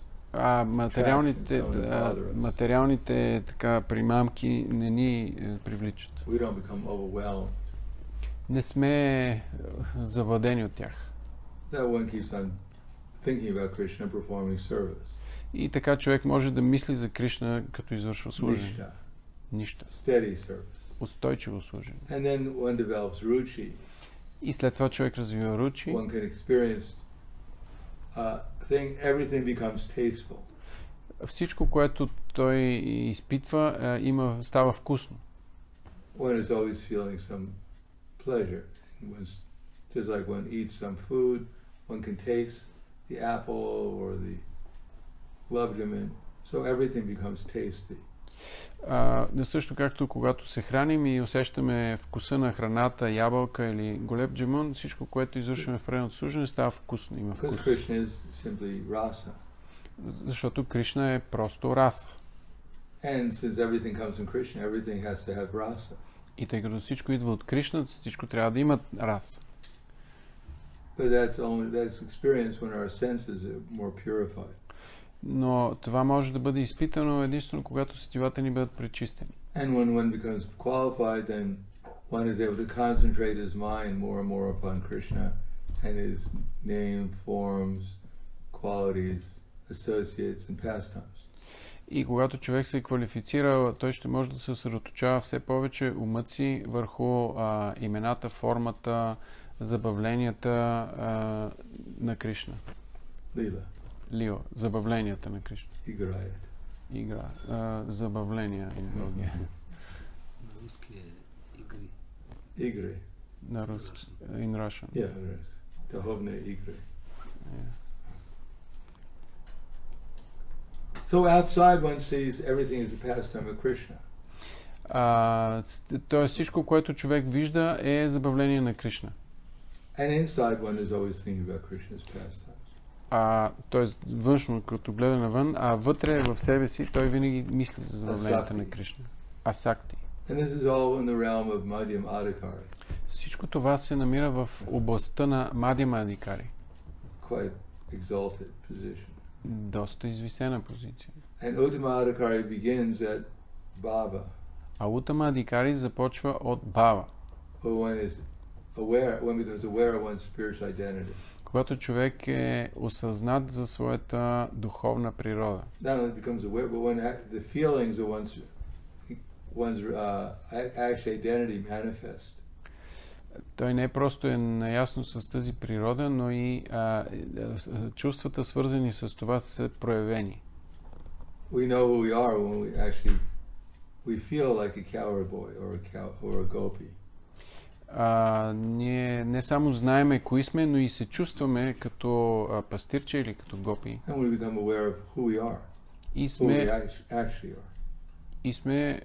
Материалните така примамки не ни привличат. We don't become overwhelmed. Не сме завладени от тях. That one keeps on thinking about Krishna performing service. И така човек може да мисли за Кришна, като извършва служене. Нища. Steady service. Устойчиво служене. And then one develops ruchi. И след това човек развива ручи. One can experience everything becomes tasteful. Всичко, което той изпитва, става вкусно. One is always feeling some pleasure. Just like one eats some food, one can taste the apple or the labjamin. So everything becomes tasty. Също както когато се храним и усещаме вкуса на храната, ябълка или голеб джамун, всичко, което извършваме в преданото служене, става вкусно, има вкус. Защото Кришна е просто раса. И тъй като всичко идва от Кришна, всичко трябва да има раса. Но това може да бъде изпитано единствено, когато сетивата ни бъдат пречистени. And when one becomes qualified, then one is able to concentrate his mind more and more upon Krishna and his name, forms, qualities, associates and pastimes. И когато човек се квалифицира, той ще може да се съсредоточава все повече умът си върху имената, формата, забавленията на Кришна. Лила, забавленията на Кришна. Игра. Забавления in България. На руски е игри. Игри. На руски. In Russian. Yeah, духовни игри. So outside one sees everything as a pastime of Krishna. Тоест всичко, което човек вижда, е забавление на Кришна. And inside one is always thinking about Krishna's pastimes. Тоест външно, като гледа навън, а вътре в себе си той винаги мисли за забавленията на Кришна. Асакти. And this is all in the realm of Madhyam Adhikari. Всичко това се намира в областта на Мадhyama Адикари. Quite exalted position. Доста извисена позиция. And Uttama Adhikari begins at Bhava. А Уттама Адикари започва от Бава. One becomes aware of one's spiritual identity. Когато човек е осъзнат за своята духовна природа. Not only becomes aware, but when the feelings of one's actual identity manifest. Той не просто е наясно с тази природа, но и чувствата, свързани с това, са проявени. We know who we are when we feel like a cowboy or a gopi. Ние не само знаеме кои сме, но и се чувстваме като пастирче или като гопи. And we become aware of who we are. И сме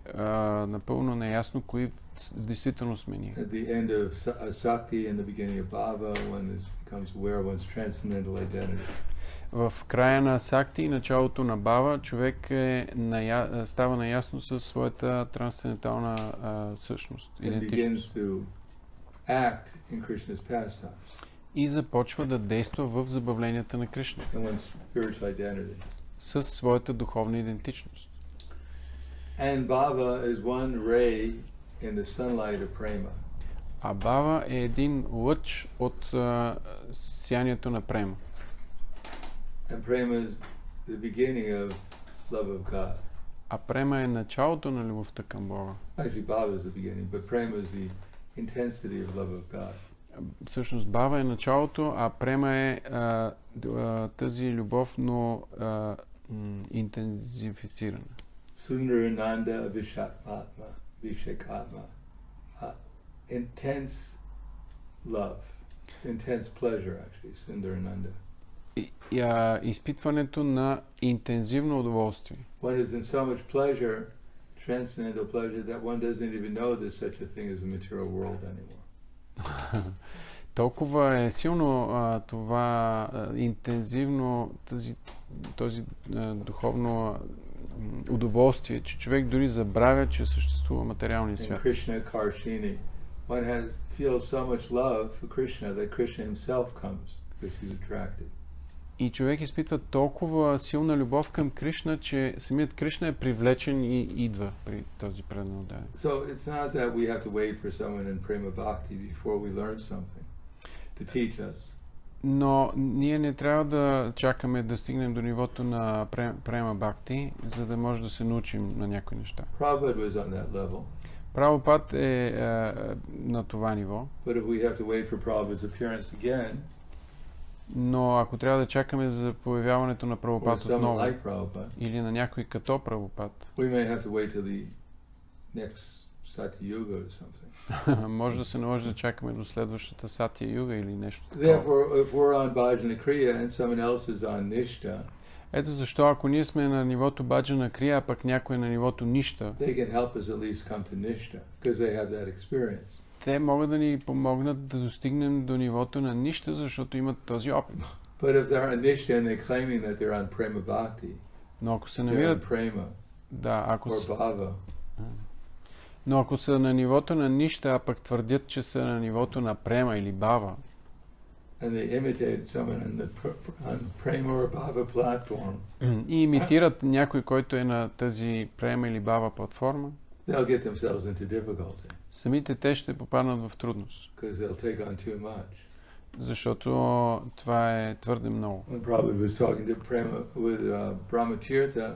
напълно наясно кои в действителност сме ние. At the end of Sakti and the beginning of Bhava, one becomes aware of one's transcendental identity. В края на Сакти и началото на Бава човек става наясно със своята трансцендентална същност, идентичност. Act in Krishna's pastimes. И започва да действа в забавленията на Кришна. Със своята духовна идентичност. And Bhava is one ray in the sunlight of prema. А бава е един лъч от сиянието на према. And prema is the beginning of love of God. А према е началото на любовта към Бога. Actually, bhava is the beginning, but prema is the intensity of love of God. Всъщност бава е началото, а према е тази любов, но интензифицирана. Sundarananda Vishekatma. Intense love. Intense pleasure, actually, Sundarananda. Изпитването на интензивно удоволствие. One is in so much pleasure, transcendental pleasure, that one doesn't even know there's such a thing as a material world anymore. Толкова е силно това интензивно, този духовно удоволствие, че човек дори забравя, че съществува материалния свят. Krishna Karshini, one feels so much love for Krishna that Krishna himself comes because he's attracted. И човек изпитва толкова силна любов към Кришна, че самият Кришна е привлечен и идва при този предан отдаден. So it's not that we have to wait for someone in prema bhakti before we learn something to teach us. Но ние не трябва да чакаме да стигнем до нивото на према бхакти, за да може да се научим на някои неща. Prabhupada was on that level. Прабхупад е на това ниво. But if we have to wait for Prabhupada's appearance again, но ако трябва да чакаме за появяването на Прабхупад отново, like Prabhupada, или на някой като Прабхупад, we may have to wait till the next Satya Yuga or something. може да се наложи да чакаме до следващата Сатия Юга или нещо такова. Therefore, if we're on Bhajana Kriya and someone else is on Nishta, ето защо, ако ние сме на нивото Баджана Крия, а пък някой е на нивото Нища, they can help us at least come to Nishta, because they have that experience. те могат да ни помогнат да достигнем до нивото на Нища, защото имат този опит. But if they're on Nishta and they're claiming that they're on Prema Bhakti, но ако се they're on намират... Prema or Bhava, но ако са на нивото на Нища, а пък твърдят, че са на нивото на Према или Бава, and they imitate someone on Prema or Bhava platform, и имитират някой, който е на тази Према или Бава платформа, they'll get themselves into difficulty. Самите те ще попаднат в трудност. Because they'll take on too much. Защото това е твърде много. When Prabhupada was talking to Prema with Brahmatirtha,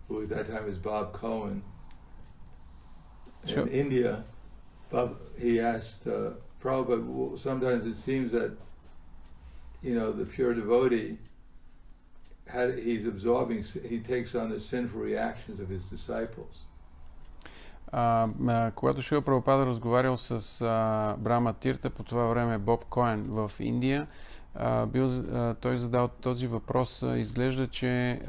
who at that time was Bob Cohen, in India, he asked Prabhupada, well, sometimes it seems that, you know, the pure devotee, he takes on the sinful reactions of his disciples. Когато Шрила Прабхупада разговарял с Брахма Тирта, по това време Боб Коен в Индия, той задал този въпрос. Изглежда, че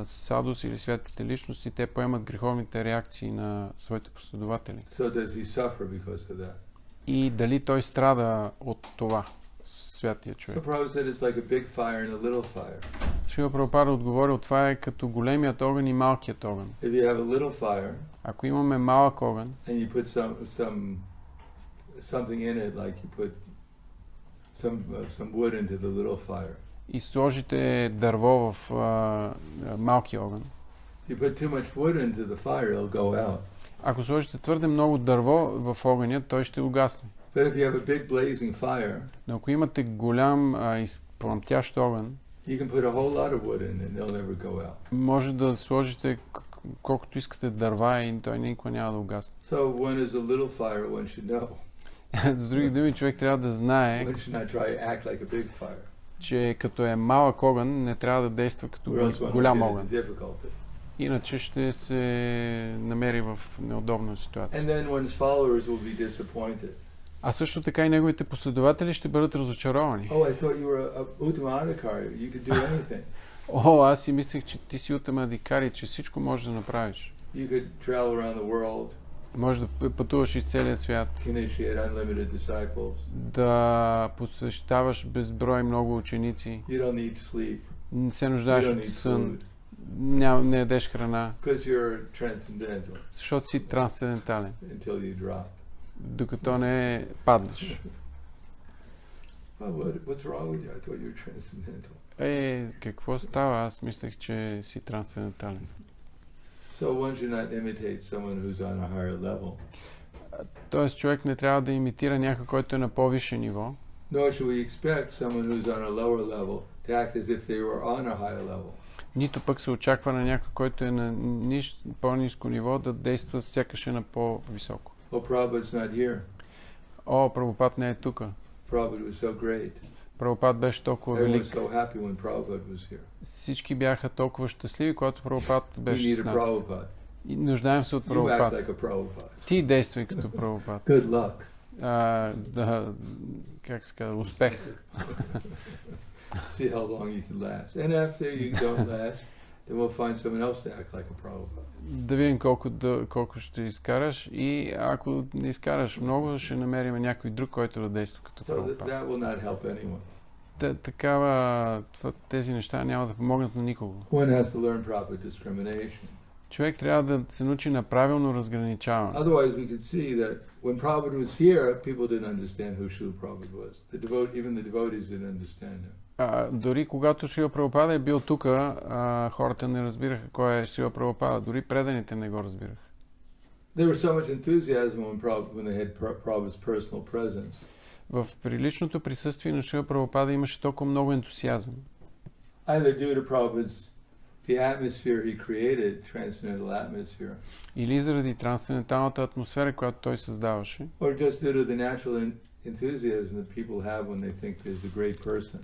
садус или святите личности, те поемат греховните реакции на своите последователи. So does he suffer because of that? И дали той страда от това, святия човек? So Prabhupada said it's like a big fire and a little fire. Шрила Прабхупада отговорил, това е като големият огън и малкият огън. If you have a little fire, ако имаме малък огън, and you put something in it, like you put some wood into the little fire. И сложите дърво в малкия огън. You put too much wood into the fire, it'll go out. Ако сложите твърде много дърво в огъня, той ще угасне. But if you have a big blazing fire, но ако имате голям пламтящ огън, you can put a whole lot of wood in and they'll never go out. Може да сложите колкото искате дърва и той никога няма да угасне. So when is a little fire, one should know. С други думи, човек трябва да знае, че като е малък огън, не трябва да действа като голям огън. Иначе ще се намери в неудобна ситуация. А също така и неговите последователи ще бъдат разочаровани. Аз си мислех, че ти си Утамадикари, че всичко можеш да направиш. Може да пътуваш из целия свят, да посещаваш безброй много ученици, не се нуждаеш от сън, не ядеш храна, защото си трансцендентален, докато не паднеш. Какво става? Аз мислех, че си трансцендентален. So one should not imitate someone who's on a higher level. Тоест човек не трябва да имитира някой, който е на по-висше ниво. Nor should we expect someone who's on a lower level to act as if they were on a higher level. Нито пък се очаква на някой, който е на по-ниско ниво, да действа сякаш е на по-високо. Oh, Prabhupada's not here. О, Прабхупад не е тук. Prabhupada was so great. Прабхупад беше толкова Everyone was велик. so happy when Prabhupada was here. Всички бяха толкова щастливи, когато Прабхупад We беше с need a нас. Prabhupada. И нуждаем се от You act Прабхупад. like a Prabhupada. Ти действай като Прабхупад. Good luck. Да, как се казва, успех. See how long you can last. And after you don't last, then we'll find someone else to act like a Prabhupada. Да видим колко ще изкараш и ако не изкараш много, ще намерим някой друг, който да действа като So Прабхупад. that will not help anyone. Тези неща няма да помогнат на никого. One has to learn proper discrimination. Човек трябва да се научи на правилно разграничаване. Otherwise, we could see that when Prabhupada was here, people didn't understand who Srila Prabhupada was. Even the devotees didn't understand him. Дори когато Шрила Прабхупада е бил тук, хората не разбираха кой е Шрила Прабхупада. Дори преданите не го разбираха. There was so much enthusiasm when they had Prabhupada's personal presence. В приличното присъствие на Шрила Прабхупада имаше толкова много ентусиазъм. Either due to Prabhupada's the atmosphere he created, transcendental atmosphere, Или заради трансценденталната атмосфера, която той създаваше, or just due to the natural enthusiasm that people have when they think there's a great person.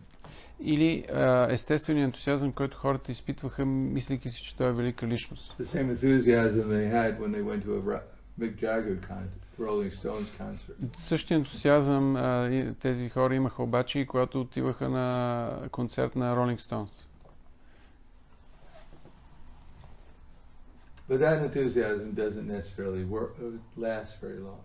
или естественият ентусиазъм, който хората изпитваха, мислейки си, че той е велика личност. The same enthusiasm they had when they went to a Mick Jagger concert, Rolling Stones concert. Същия ентусиазъм тези хора имаха обаче и когато отиваха на концерт на Rolling Stones. But that enthusiasm doesn't necessarily last very long.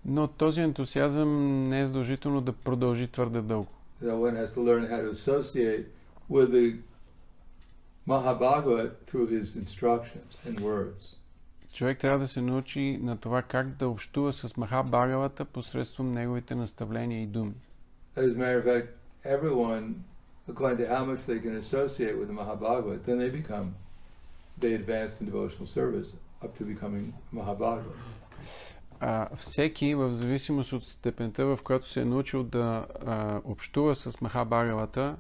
Но този ентусиазъм не е задължително да продължи твърде дълго. So one has to learn how to associate with the Mahabhagavad through his instructions and words. Човек трябва да се научи на това как да общува с Махабхагавата посредством неговите наставления и думи. As a matter of fact, everyone, according to how much they can associate with the Mahabhagavad, then they advance in devotional service up to becoming Mahabhagavad. Всеки, в зависимост от степента, в която се е научил да общува с Махабхагавата,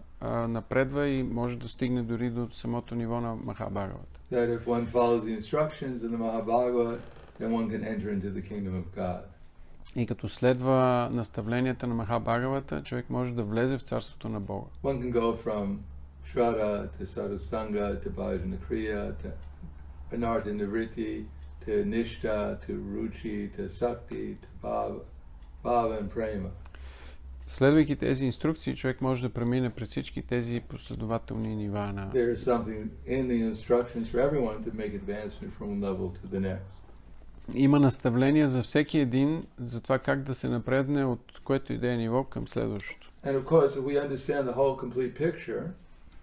напредва и може да стигне дори до самото ниво на Махабхагавата. That if one follows the instructions in the Mahabhagavad, then one can enter into the kingdom of God. И като следва наставленията на Махабхагавата, човек може да влезе в царството на Бога. One can go from Shraddha to Sadhusanga to Bhajana Kriya to Anartha Nivritti to Nishtha to Ruchi to Sakti to Bhava and Prema. Следвайки тези инструкции, човек може да премине през всички тези последователни нива на... There is something in the instructions for everyone to make advancement from one level to the next. Има наставления за всеки един за това как да се напредне от което и да е ниво към следващото. And of course, if we understand the whole complete picture,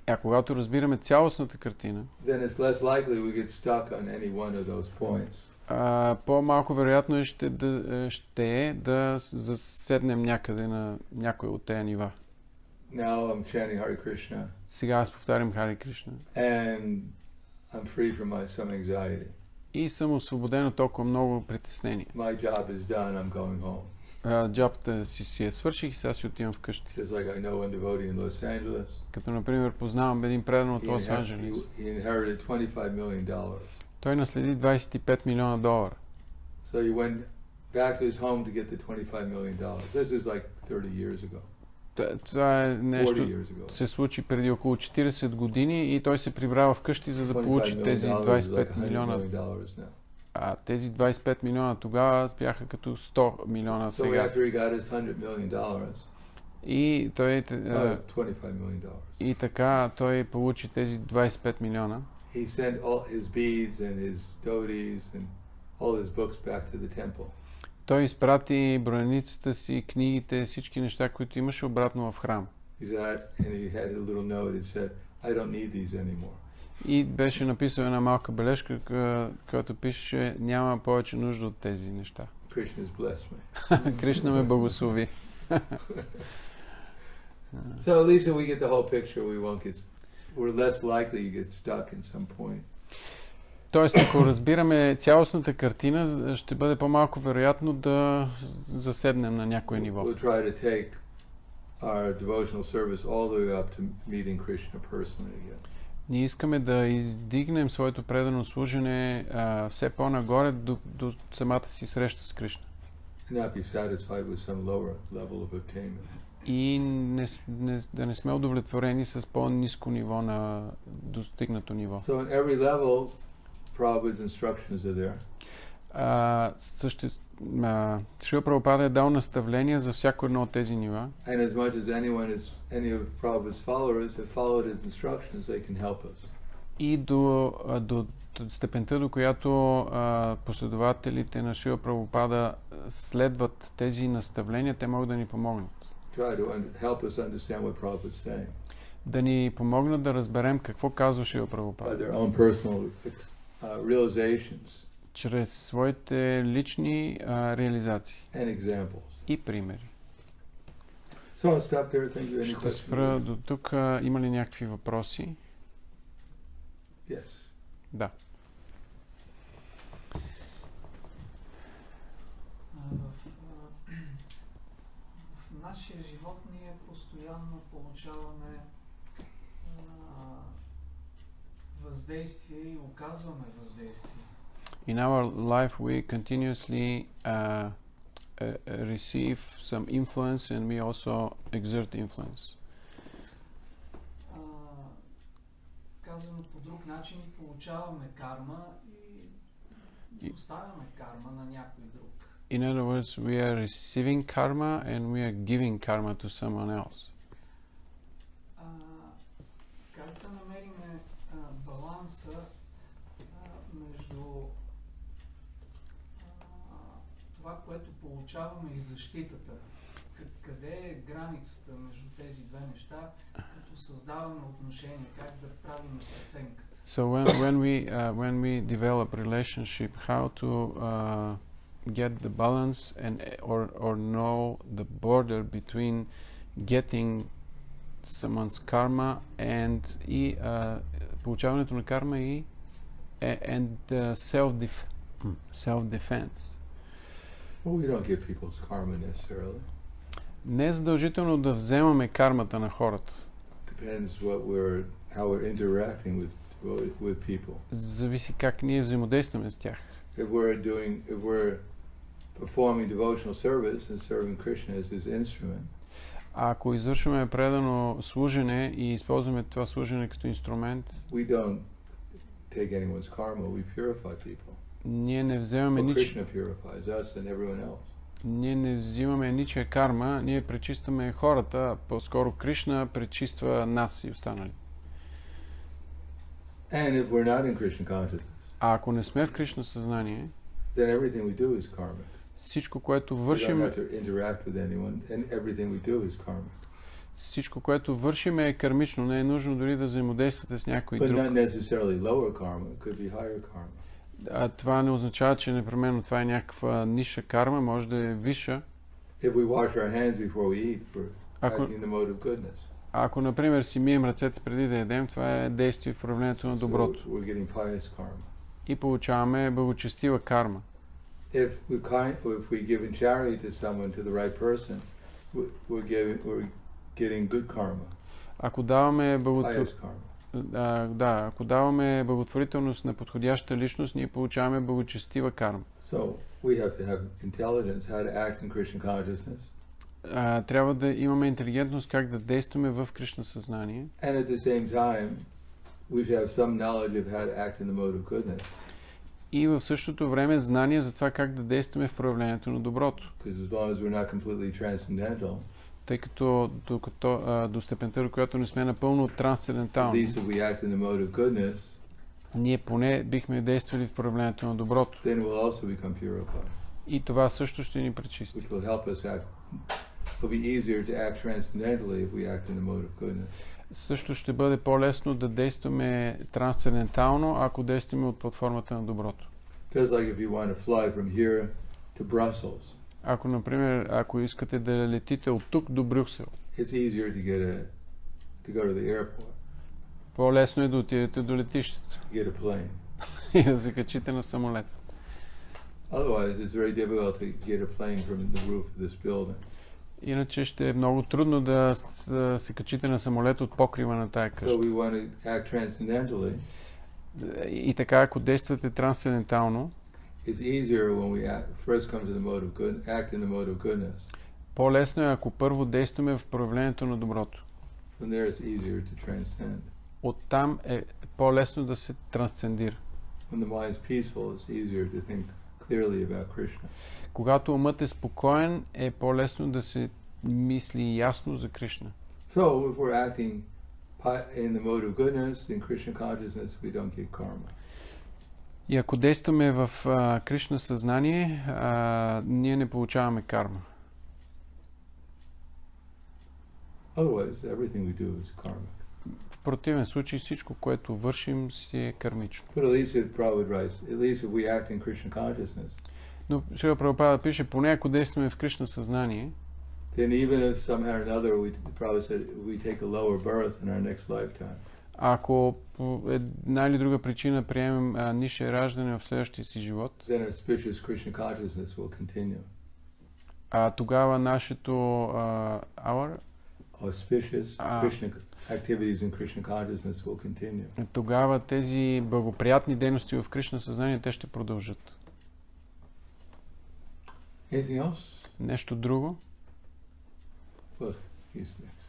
А когато разбираме цялостната картина, then it's less likely we get stuck on any one of those points. По-малко вероятно ще е да заседнем някъде на някой от тези нива. Now I'm chanting Hare Krishna. Сега аз повтарям Хари Кришна. And I'm free from some anxiety. И съм освободен от толкова много притеснения. My job is done, I'm going home. Джобата си я свърших и сега си отивам вкъщи. Just like I know one devotee in Los Angeles. Като, например, познавам един предан от Лос Анджелес. He inherited $25 million. Той наследи $25 милиона. So he went back to his home to get the $25 million. This is like 30 years ago. Това е 40 нещо, years ago. се случи преди около 40 години и той се прибрава вкъщи, за да получи тези 25 милиона. Тези 25 милиона тогава бяха като 100 милиона сега. So after he got his $100 million, и той $25 million. И така той получи тези 25 милиона. He sent all his beads and his dhotis and all his books back to the temple. Той изпрати броеницата си, книгите, всички неща, които имаше, обратно в храм. And he had a little note that said, I don't need these anymore. И беше написал една малка бележка, която пише, няма повече нужда от тези неща. Krishna's blessed me. Кришна ме благослови. So at least if we get the whole picture, we're less likely to get stuck in some point. Тоест, ако разбираме цялостната картина, ще бъде по-малко вероятно да заседнем на някое ниво. We'll try to take our devotional service all the way up to meeting Krishna personally again. Ние искаме да издигнем своето предано служене все по-нагоре до самата си среща с Кришна. Not be satisfied with some lower level of attainment. И да не сме удовлетворени с по-ниско ниво на достигнато ниво. So in every level, Prabhupada's instructions are there. Шрила Прабхупада е дал наставления за всяко едно от тези нива. And as much as any of Prabhupada's followers have followed his instructions, they can help us. И до степента, до която последователите на Шрила Прабхупада следват тези наставления, те могат да ни помогнат. Try to help us understand what Prabhupada's saying. Да ни помогнат да разберем какво казва Шрила Прабхупада. By their own personal realizations. Чрез своите лични реализации And examples. и примери. So I'll stop there. Thank you. Any Ще questions? спра до тук. Има ли някакви въпроси? Yes. Да. В нашия живот ние постоянно получаваме въздействие и оказваме въздействие. In our life we continuously receive some influence and we also exert influence. Казано по друг начин, получаваме карма и оставяме карма на някой друг. In other words, we are receiving karma and we are giving karma to someone else. Как да намерим баланса между това, което получаваме и защитата? Къде е границата между тези две неща, като създаваме отношения, как да правим преценката? So when we develop relationship, how to get the balance or know the border between getting someone's karma and получаването на карма и and self-defense. Well, we don't get people's karma necessarily. Не е задължително да вземаме кармата на хората. Depends how we're interacting with people. Зависи как ние взаимодействаме с тях. If we're performing devotional service and serving Krishna as his instrument. Ако извършваме предано служене и използваме това служене като инструмент, We don't take anyone's karma. We purify people. ние не вземаме Krishna purifies us and everyone else. Ние не взимаме ничия карма, ние пречистваме хората, по-скоро Кришна пречиства нас и останали. And if we're not in Krishna consciousness, А ако не сме в Кришна съзнание, then everything we do is karmic. всичко, което We don't вършим, have to interact with anyone, and everything we do is karmic. всичко, което вършим е кармично, не е нужно дори да взаимодействате с някой But друг. not necessarily lower karma, it could be higher karma. Това не означава, че непременно това е някаква ниша карма, може да е висша. If we wash our hands before we eat, we're acting in the mode of goodness. Ако, например, си мием ръцете преди да ядем, това е действие в проявлението на доброто. So we're getting pious karma. И получаваме благочестива карма. If we give in charity to someone, to the right person, we're getting good karma. Ако даваме Pious karma. ако даваме благотворителност на подходяща личност, ние получаваме благочестива карма. So we have to have intelligence how to act in Krishna consciousness. Трябва да имаме интелигентност как да действаме в Кришна съзнание. And at the same time, we should have some knowledge of how to act in the mode of goodness. И в същото време знание за това как да действаме в проявлението на доброто. Because as long as we're not completely transcendental, Тъй като до степента, до която не сме напълно трансцендентални, at least if we act in the mode of goodness, ние поне бихме действали в проявлението на доброто. then we'll also become purified. И това също ще ни пречисти. Which will help us act. It'll be easier to act transcendentally if we act in the mode of goodness. Също ще бъде по-лесно да действаме трансцендентално, ако действаме от платформата на доброто. Just like if you want to fly from here to Brussels. Ако, например, ако искате да летите от тук до Брюксел, It's easier to go to the airport, по-лесно е да отидете до летището get a plane. и да се качите на самолет. Otherwise, it's very difficult to get a plane from the roof of this building. Иначе ще е много трудно да се качите на самолет от покрива на тая So къща. we want to act transcendentally. И така, ако действате трансцендентално, It's easier when we first come to the mode of good, act in the mode of goodness. по-лесно е, ако първо действаме в проявлението на доброто. From there, it's easier to transcend. Оттам е по-лесно да се трансцендира. When the mind's peaceful, it's easier to think clearly about Krishna. Когато умът е спокоен, е по-лесно да се мисли ясно за Кришна. So if we're acting in the mode of goodness, in Krishna consciousness, we don't get karma. И ако действаме в Кришна съзнание, ние не получаваме карма. Otherwise, everything we do is karmic. В противен случай всичко, което вършим, си е кармично. But at least at least if we act in Krishna consciousness, Но Шрила Прабхупада пише, поне ако действаме в Кришна съзнание, then even if somehow or another we take a lower birth in our next lifetime, ако по една или друга причина приемем нише раждане в следващия си живот, then auspicious Krishna consciousness will continue. Тогава нашето Auspicious Krishna activities in Krishna consciousness will continue. Тогава тези благоприятни дейности в Кришна съзнание, те ще продължат. Anything else? Нещо друго? Look, he's next.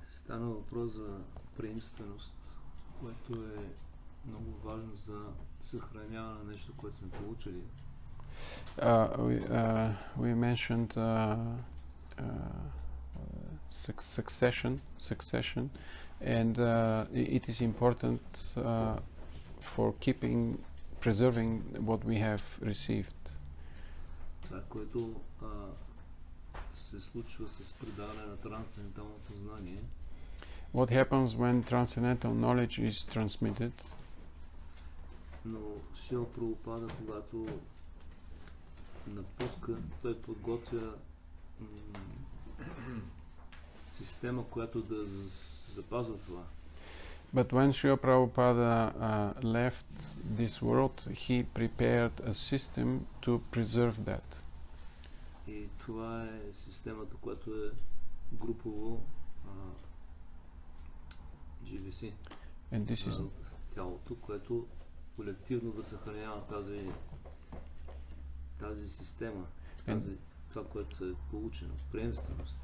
Стана въпрос за приемственост, което е много важно за съхраняване на нещо, което сме получили. We mentioned succession, and it is important for preserving what we have received. Това, което се случва с предаване на трансценденталното знание. What happens when transcendental knowledge is transmitted? Но Шрила Прабхупада, когато напуска, той подготвя система, която да запазва това. But when Srila Prabhupada left this world, he prepared a system to preserve that. И това е системата, която е групово GVC. And this is тялото, което колективно да съхранява тази система, това, което е получено, приемственост.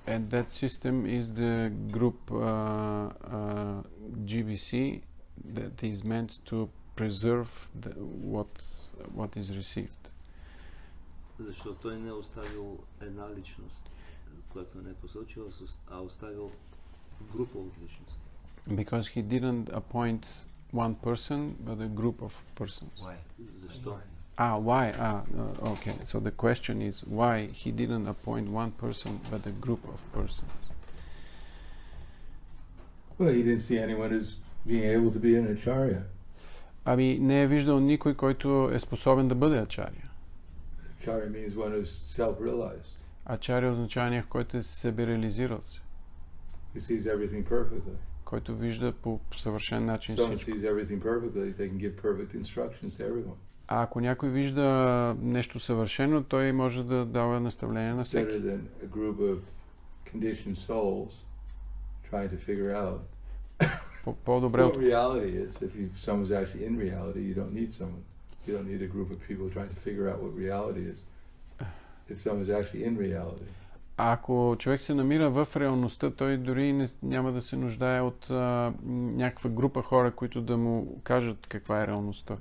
And that system is the group GBC that is meant to preserve what is received. Защото той не е оставил една личност, която не е посочила, а оставил група от личности. Because he didn't appoint one person, but a group of persons. Why? Защо? Why? Okay. So the question is why he didn't appoint one person, but a group of persons. Well, he didn't see anyone as being able to be an acharya. Ами не е виждал никой, който е способен да бъде ачаря. Acharya means one who's self-realized. Ачаря означава някой, който е себе реализирал се. He sees everything perfectly. Който вижда по съвършен начин Someone всичко. sees everything perfectly, they can give perfect instructions to everyone. А ако някой вижда нещо съвършено, той може да дава наставление на всеки. Better than a group of conditioned souls trying to figure out По-добре what от... reality is. If someone's actually in reality, you don't need someone. You don't need a group of people trying to figure out what reality is. If someone's actually in reality. А ако човек се намира в реалността, той дори няма да се нуждае от някаква група хора, които да му кажат каква е реалността.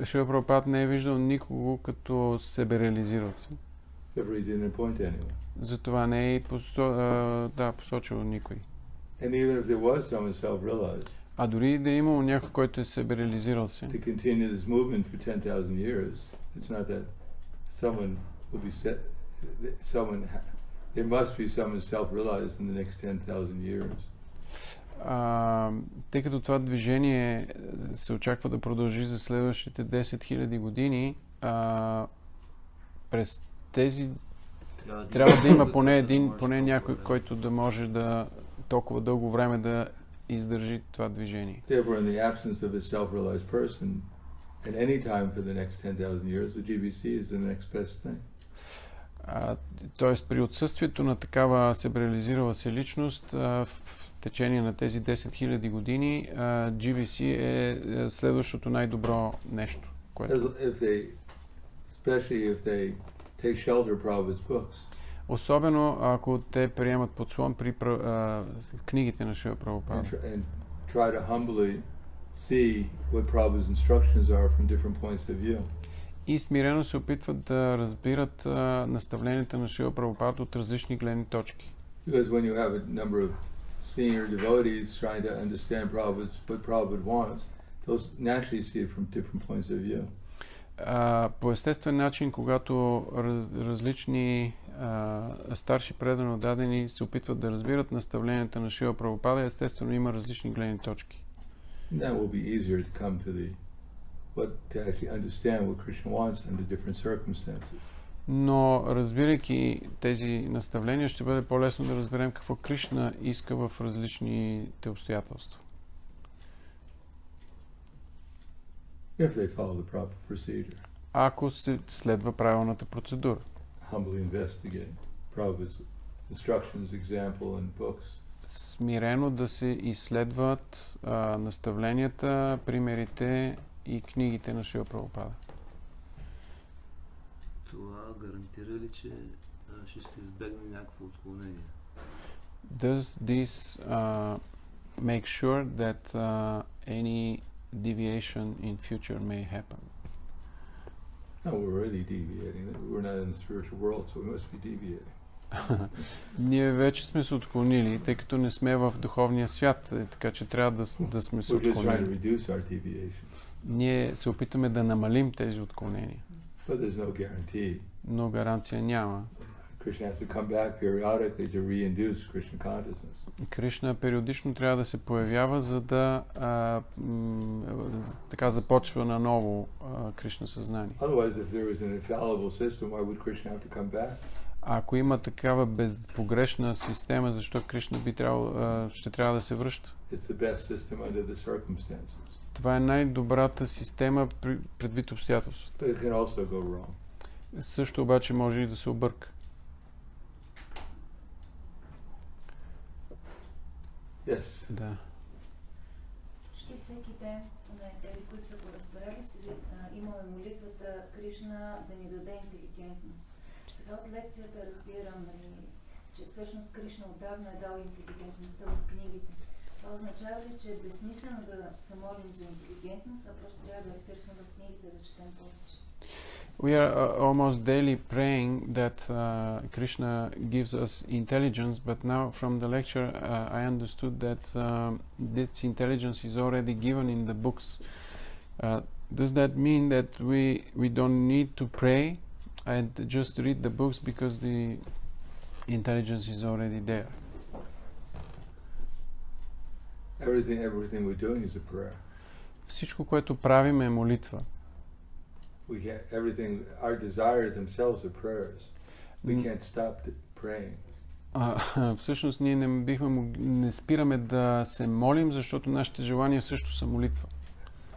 Шрила Прабхупада не е виждал никого като себе реализирал се. Затова не е посочил никой. А дори да е имал някой, който е себе реализирал се, will be set. There must be someone self-realized in the next 10,000 years. Тъй като това движение се очаква да продължи за следващите 10 000 години, през тези трябва да има поне някой, който да може да толкова дълго време да издържи това движение. Therefore, in the absence of a self-realized person, at any time for the next 10,000 years, the GBC is the next best thing. Тоест, при отсъствието на такава себереализирала се личност, в течение на тези 10 000 години, GBC е следващото най-добро нещо. Което... Especially if they take shelter of Prabhupada's books. Особено ако те приемат подслон при книгите на Шрила Прабхупада. And try to humbly see what Prabhupada's instructions are from different points of view. И смирено се опитват да разбират наставленията на Шрила Прабхупада от различни гледни точки. Because when you have a number of senior devotees trying to understand what Prabhupada wants, they'll naturally see it from different points of view. По естествен начин, когато различни старши предано дадени се опитват да разбират наставленията на Шрила Прабхупада, естествено има различни гледни точки. That will be easier to come to actually understand what Krishna wants under different circumstances. Но разбирайки тези наставления, ще бъде по-лесно да разберем какво Кришна иска в различните обстоятелства. If they follow the proper procedure. Ако се следва правилната процедура. Humbly investigate Prabhupada's instructions, example and books. Смирено да се изследват наставленията, примерите и книгите на Шрила Прабхупада. Това гарантира ли, че ще се избегне някакво отклонение? Does this make sure that any deviation in future may happen? No, we're already deviating. We're not in the spiritual world, so we must be deviating. Ние вече сме се отклонили, тъй като не сме в духовния свят, така че трябва да сме се отклонили. Ние се опитаме да намалим тези отклонения. Но гаранция няма. Кришна периодично трябва да се появява, за да така започва наново Кришна съзнание. Ако има такава безпогрешна система, защо Кришна ще трябва да се връща? Това е най-добрата система предвид обстоятелството. Също обаче може и да се обърка. Yes. Да. Почти всеки ден, тези, които са го разбрали, имаме молитвата Кришна да ни даде интелигентност. Сега от лекцията разбирам, че всъщност Кришна отдавна е дал интелигентността от книгите. Това означава ли, че е безсмислено да се молим за интелигентност, а просто трябва да я търсим в книгите, да четем повече? We are almost daily praying that Krishna gives us intelligence, but now from the lecture I understood that this intelligence is already given in the books. Does that mean that we don't need to pray and just read the books because the intelligence is already there? Everything we're doing is a prayer. Всичко, което правим, е молитва. Our desires themselves are prayers. We can't stop praying. Всъщност ние не спираме да се молим, защото нашите желания също са молитва.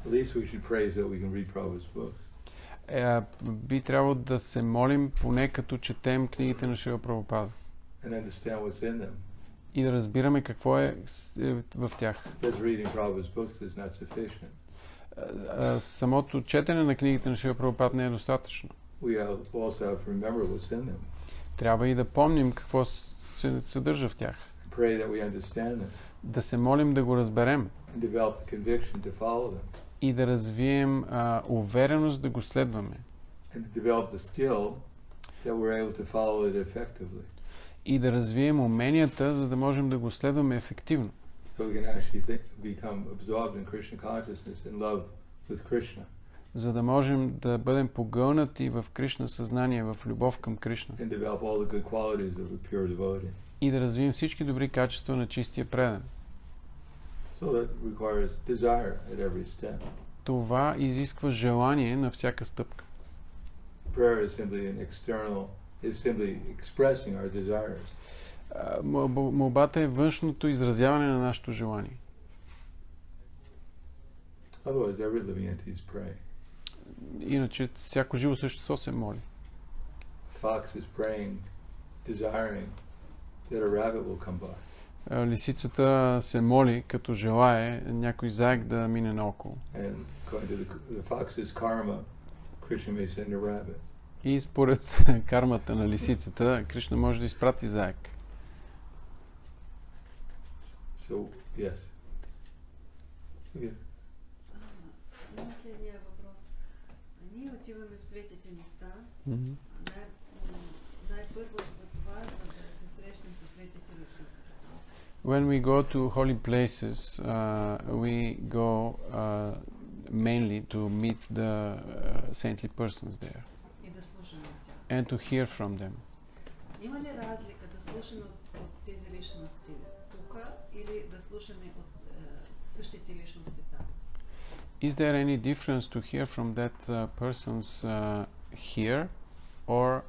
At least we should pray so we can read Prabhupada's books. Би трябвало да се молим поне като четем книгите на Шрила Прабхупада. And understand what's in them. И да разбираме какво е в тях. Just reading Prabhupada's books is not sufficient. Самото четене на книгите на Шрила Прабхупада не е достатъчно. Трябва и да помним какво се съдържа в тях. Да се молим да го разберем. И да развием увереност да го следваме. И да развием уменията, за да можем да го следваме ефективно. So we can actually become absorbed in Krishna consciousness and love with Krishna. За да можем да бъдем погълнати в Кришна съзнание, в любов към Кришна. And develop all the good qualities of a pure devotee. И да развием всички добри качества на чистия предан. So that requires desire at every step. Това изисква желание на всяка стъпка. Prayer is simply expressing our desires. Молбата е външното изразяване на нашето желание. Otherwise, every living entity is praying. Иначе всяко живо същество се моли. Fox is praying, desiring that a rabbit will come by. Лисицата се моли, като желае някой заек да мине наоколо. And according to the fox's karma, Krishna may send a rabbit. И според кармата на лисицата, Кришна може да изпрати заек. So, yes. Okay. Има следния въпрос. Ние отиваме в светите места, най-първо за това, за да се срещнем с светите личности. When we go to holy places, we go mainly to meet the saintly persons there И да слушаме от тях. and to hear from them. Има ли разлика да слушаме от тези личности тук или да слушаме от същите личности там? Is there any difference to hear from that persons here or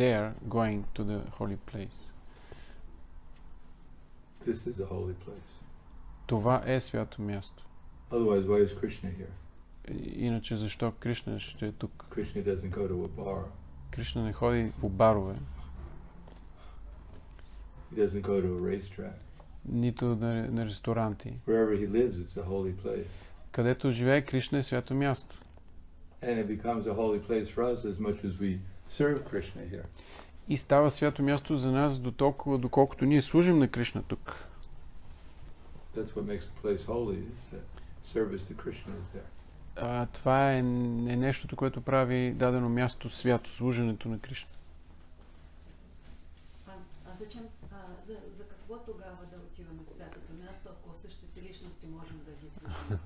there going to the holy place? This is a holy place. Това е свято място. Otherwise, why is Krishna here? Иначе защо Кришна ще е тук? Krishna doesn't go to a bar. Кришна не ходи по барове, He doesn't go to a racetrack. нито на ресторанти. Wherever he lives, it's a holy place. Където живее Кришна е свято място. And it becomes a holy place for us as much as we serve Krishna here. И става свято място за нас дотолкова, доколкото ние служим на Кришна тук. That's what makes the place holy, is that service to Krishna is there. Това е нещото, което прави дадено място свято, служенето на Кришна. А зачем, за какво тогава да отиваме в святото място, ако същите личности можем да ги слушаме?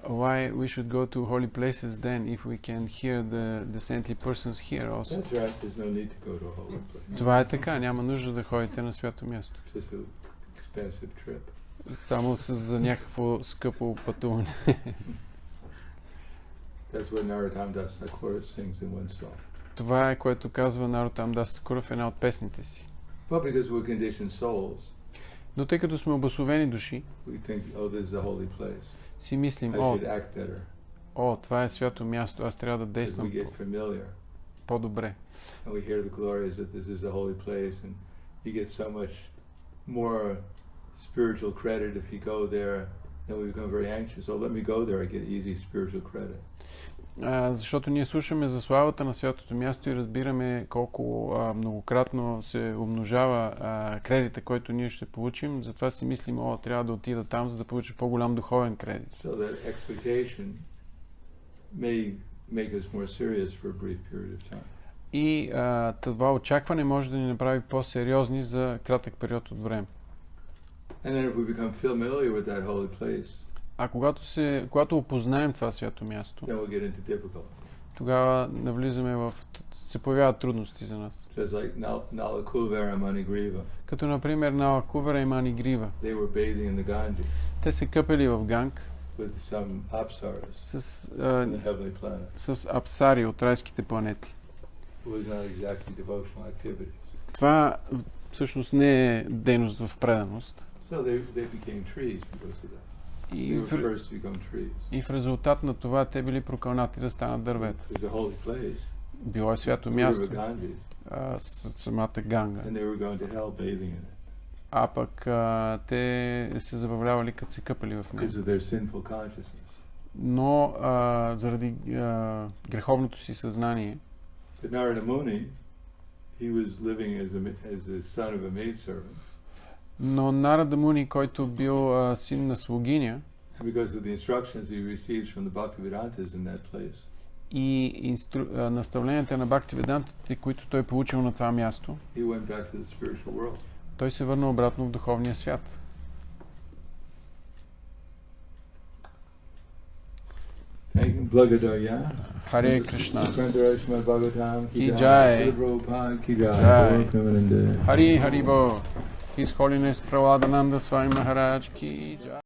Why we should go to holy places then if we can hear the saintly persons here also? That's right, there's no need to go to a holy place. Това е така, няма нужда да ходите на свято място. Just an expensive trip. Само за някакво скъпо пътуване. That's what Narottam Das Thakur sings in one song. Това е, което казва Нароттам Дас Такур в една от песните си. But because we're conditioned souls, Но тъй като сме обособени души, we think, oh, this is a holy place. си мислим, I should act better. това е свято място, аз трябва да As we действам get familiar. по-добре. And we hear the glories that this is a holy place, and you get so much more spiritual credit if you go there, then we become very anxious. Oh, let me go there, I get easy spiritual credit. Защото ние слушаме за славата на святото място и разбираме колко многократно се умножава кредита, който ние ще получим. Затова си мислим, трябва да отида там, за да получа по-голям духовен кредит. So that expectation may make us more serious for a brief period of time. И това очакване може да ни направи по-сериозни за кратък период от време. And then if we become familiar with that holy place, А когато опознаем това свято място, then we'll get into difficulty. тогава се появяват трудности за нас. Just like Nalakuvara and Manigriva. Като например Налакувара и Манигрива. They were bathing in the Ganges Те се къпели в Ганг with some apsaras с in the heavenly planet. с апсари от райските планети. It was not exactly devotional activities. Това всъщност не е дейност в преданост. So they became trees because of that. И They were cursed to become trees. в резултат на това те били прокълнати да станат дървета. It was a holy place. Било е свято The място, river Ganges. самата Ганга. And they were going to hell bathing in it А пък те се забавлявали като се къпали в нея. because of their sinful consciousness. Но заради греховното си съзнание, But Narada Muni, he was living as a son of a maidservant. но Нарада Муни, който бил син на слугиня, And because of the instructions he receives from the Bhaktivedantas in that place, и наставленията на Бхактиведантите, които той получил на това място, he went back to the spiritual world. той се върна обратно в духовния свят. Blagadaya. Харе Кришна. Ki Jai. Ki Jai. Jai. Hari Haribo. His Holiness Prahladānanda Swami Maharaj Ki Jai.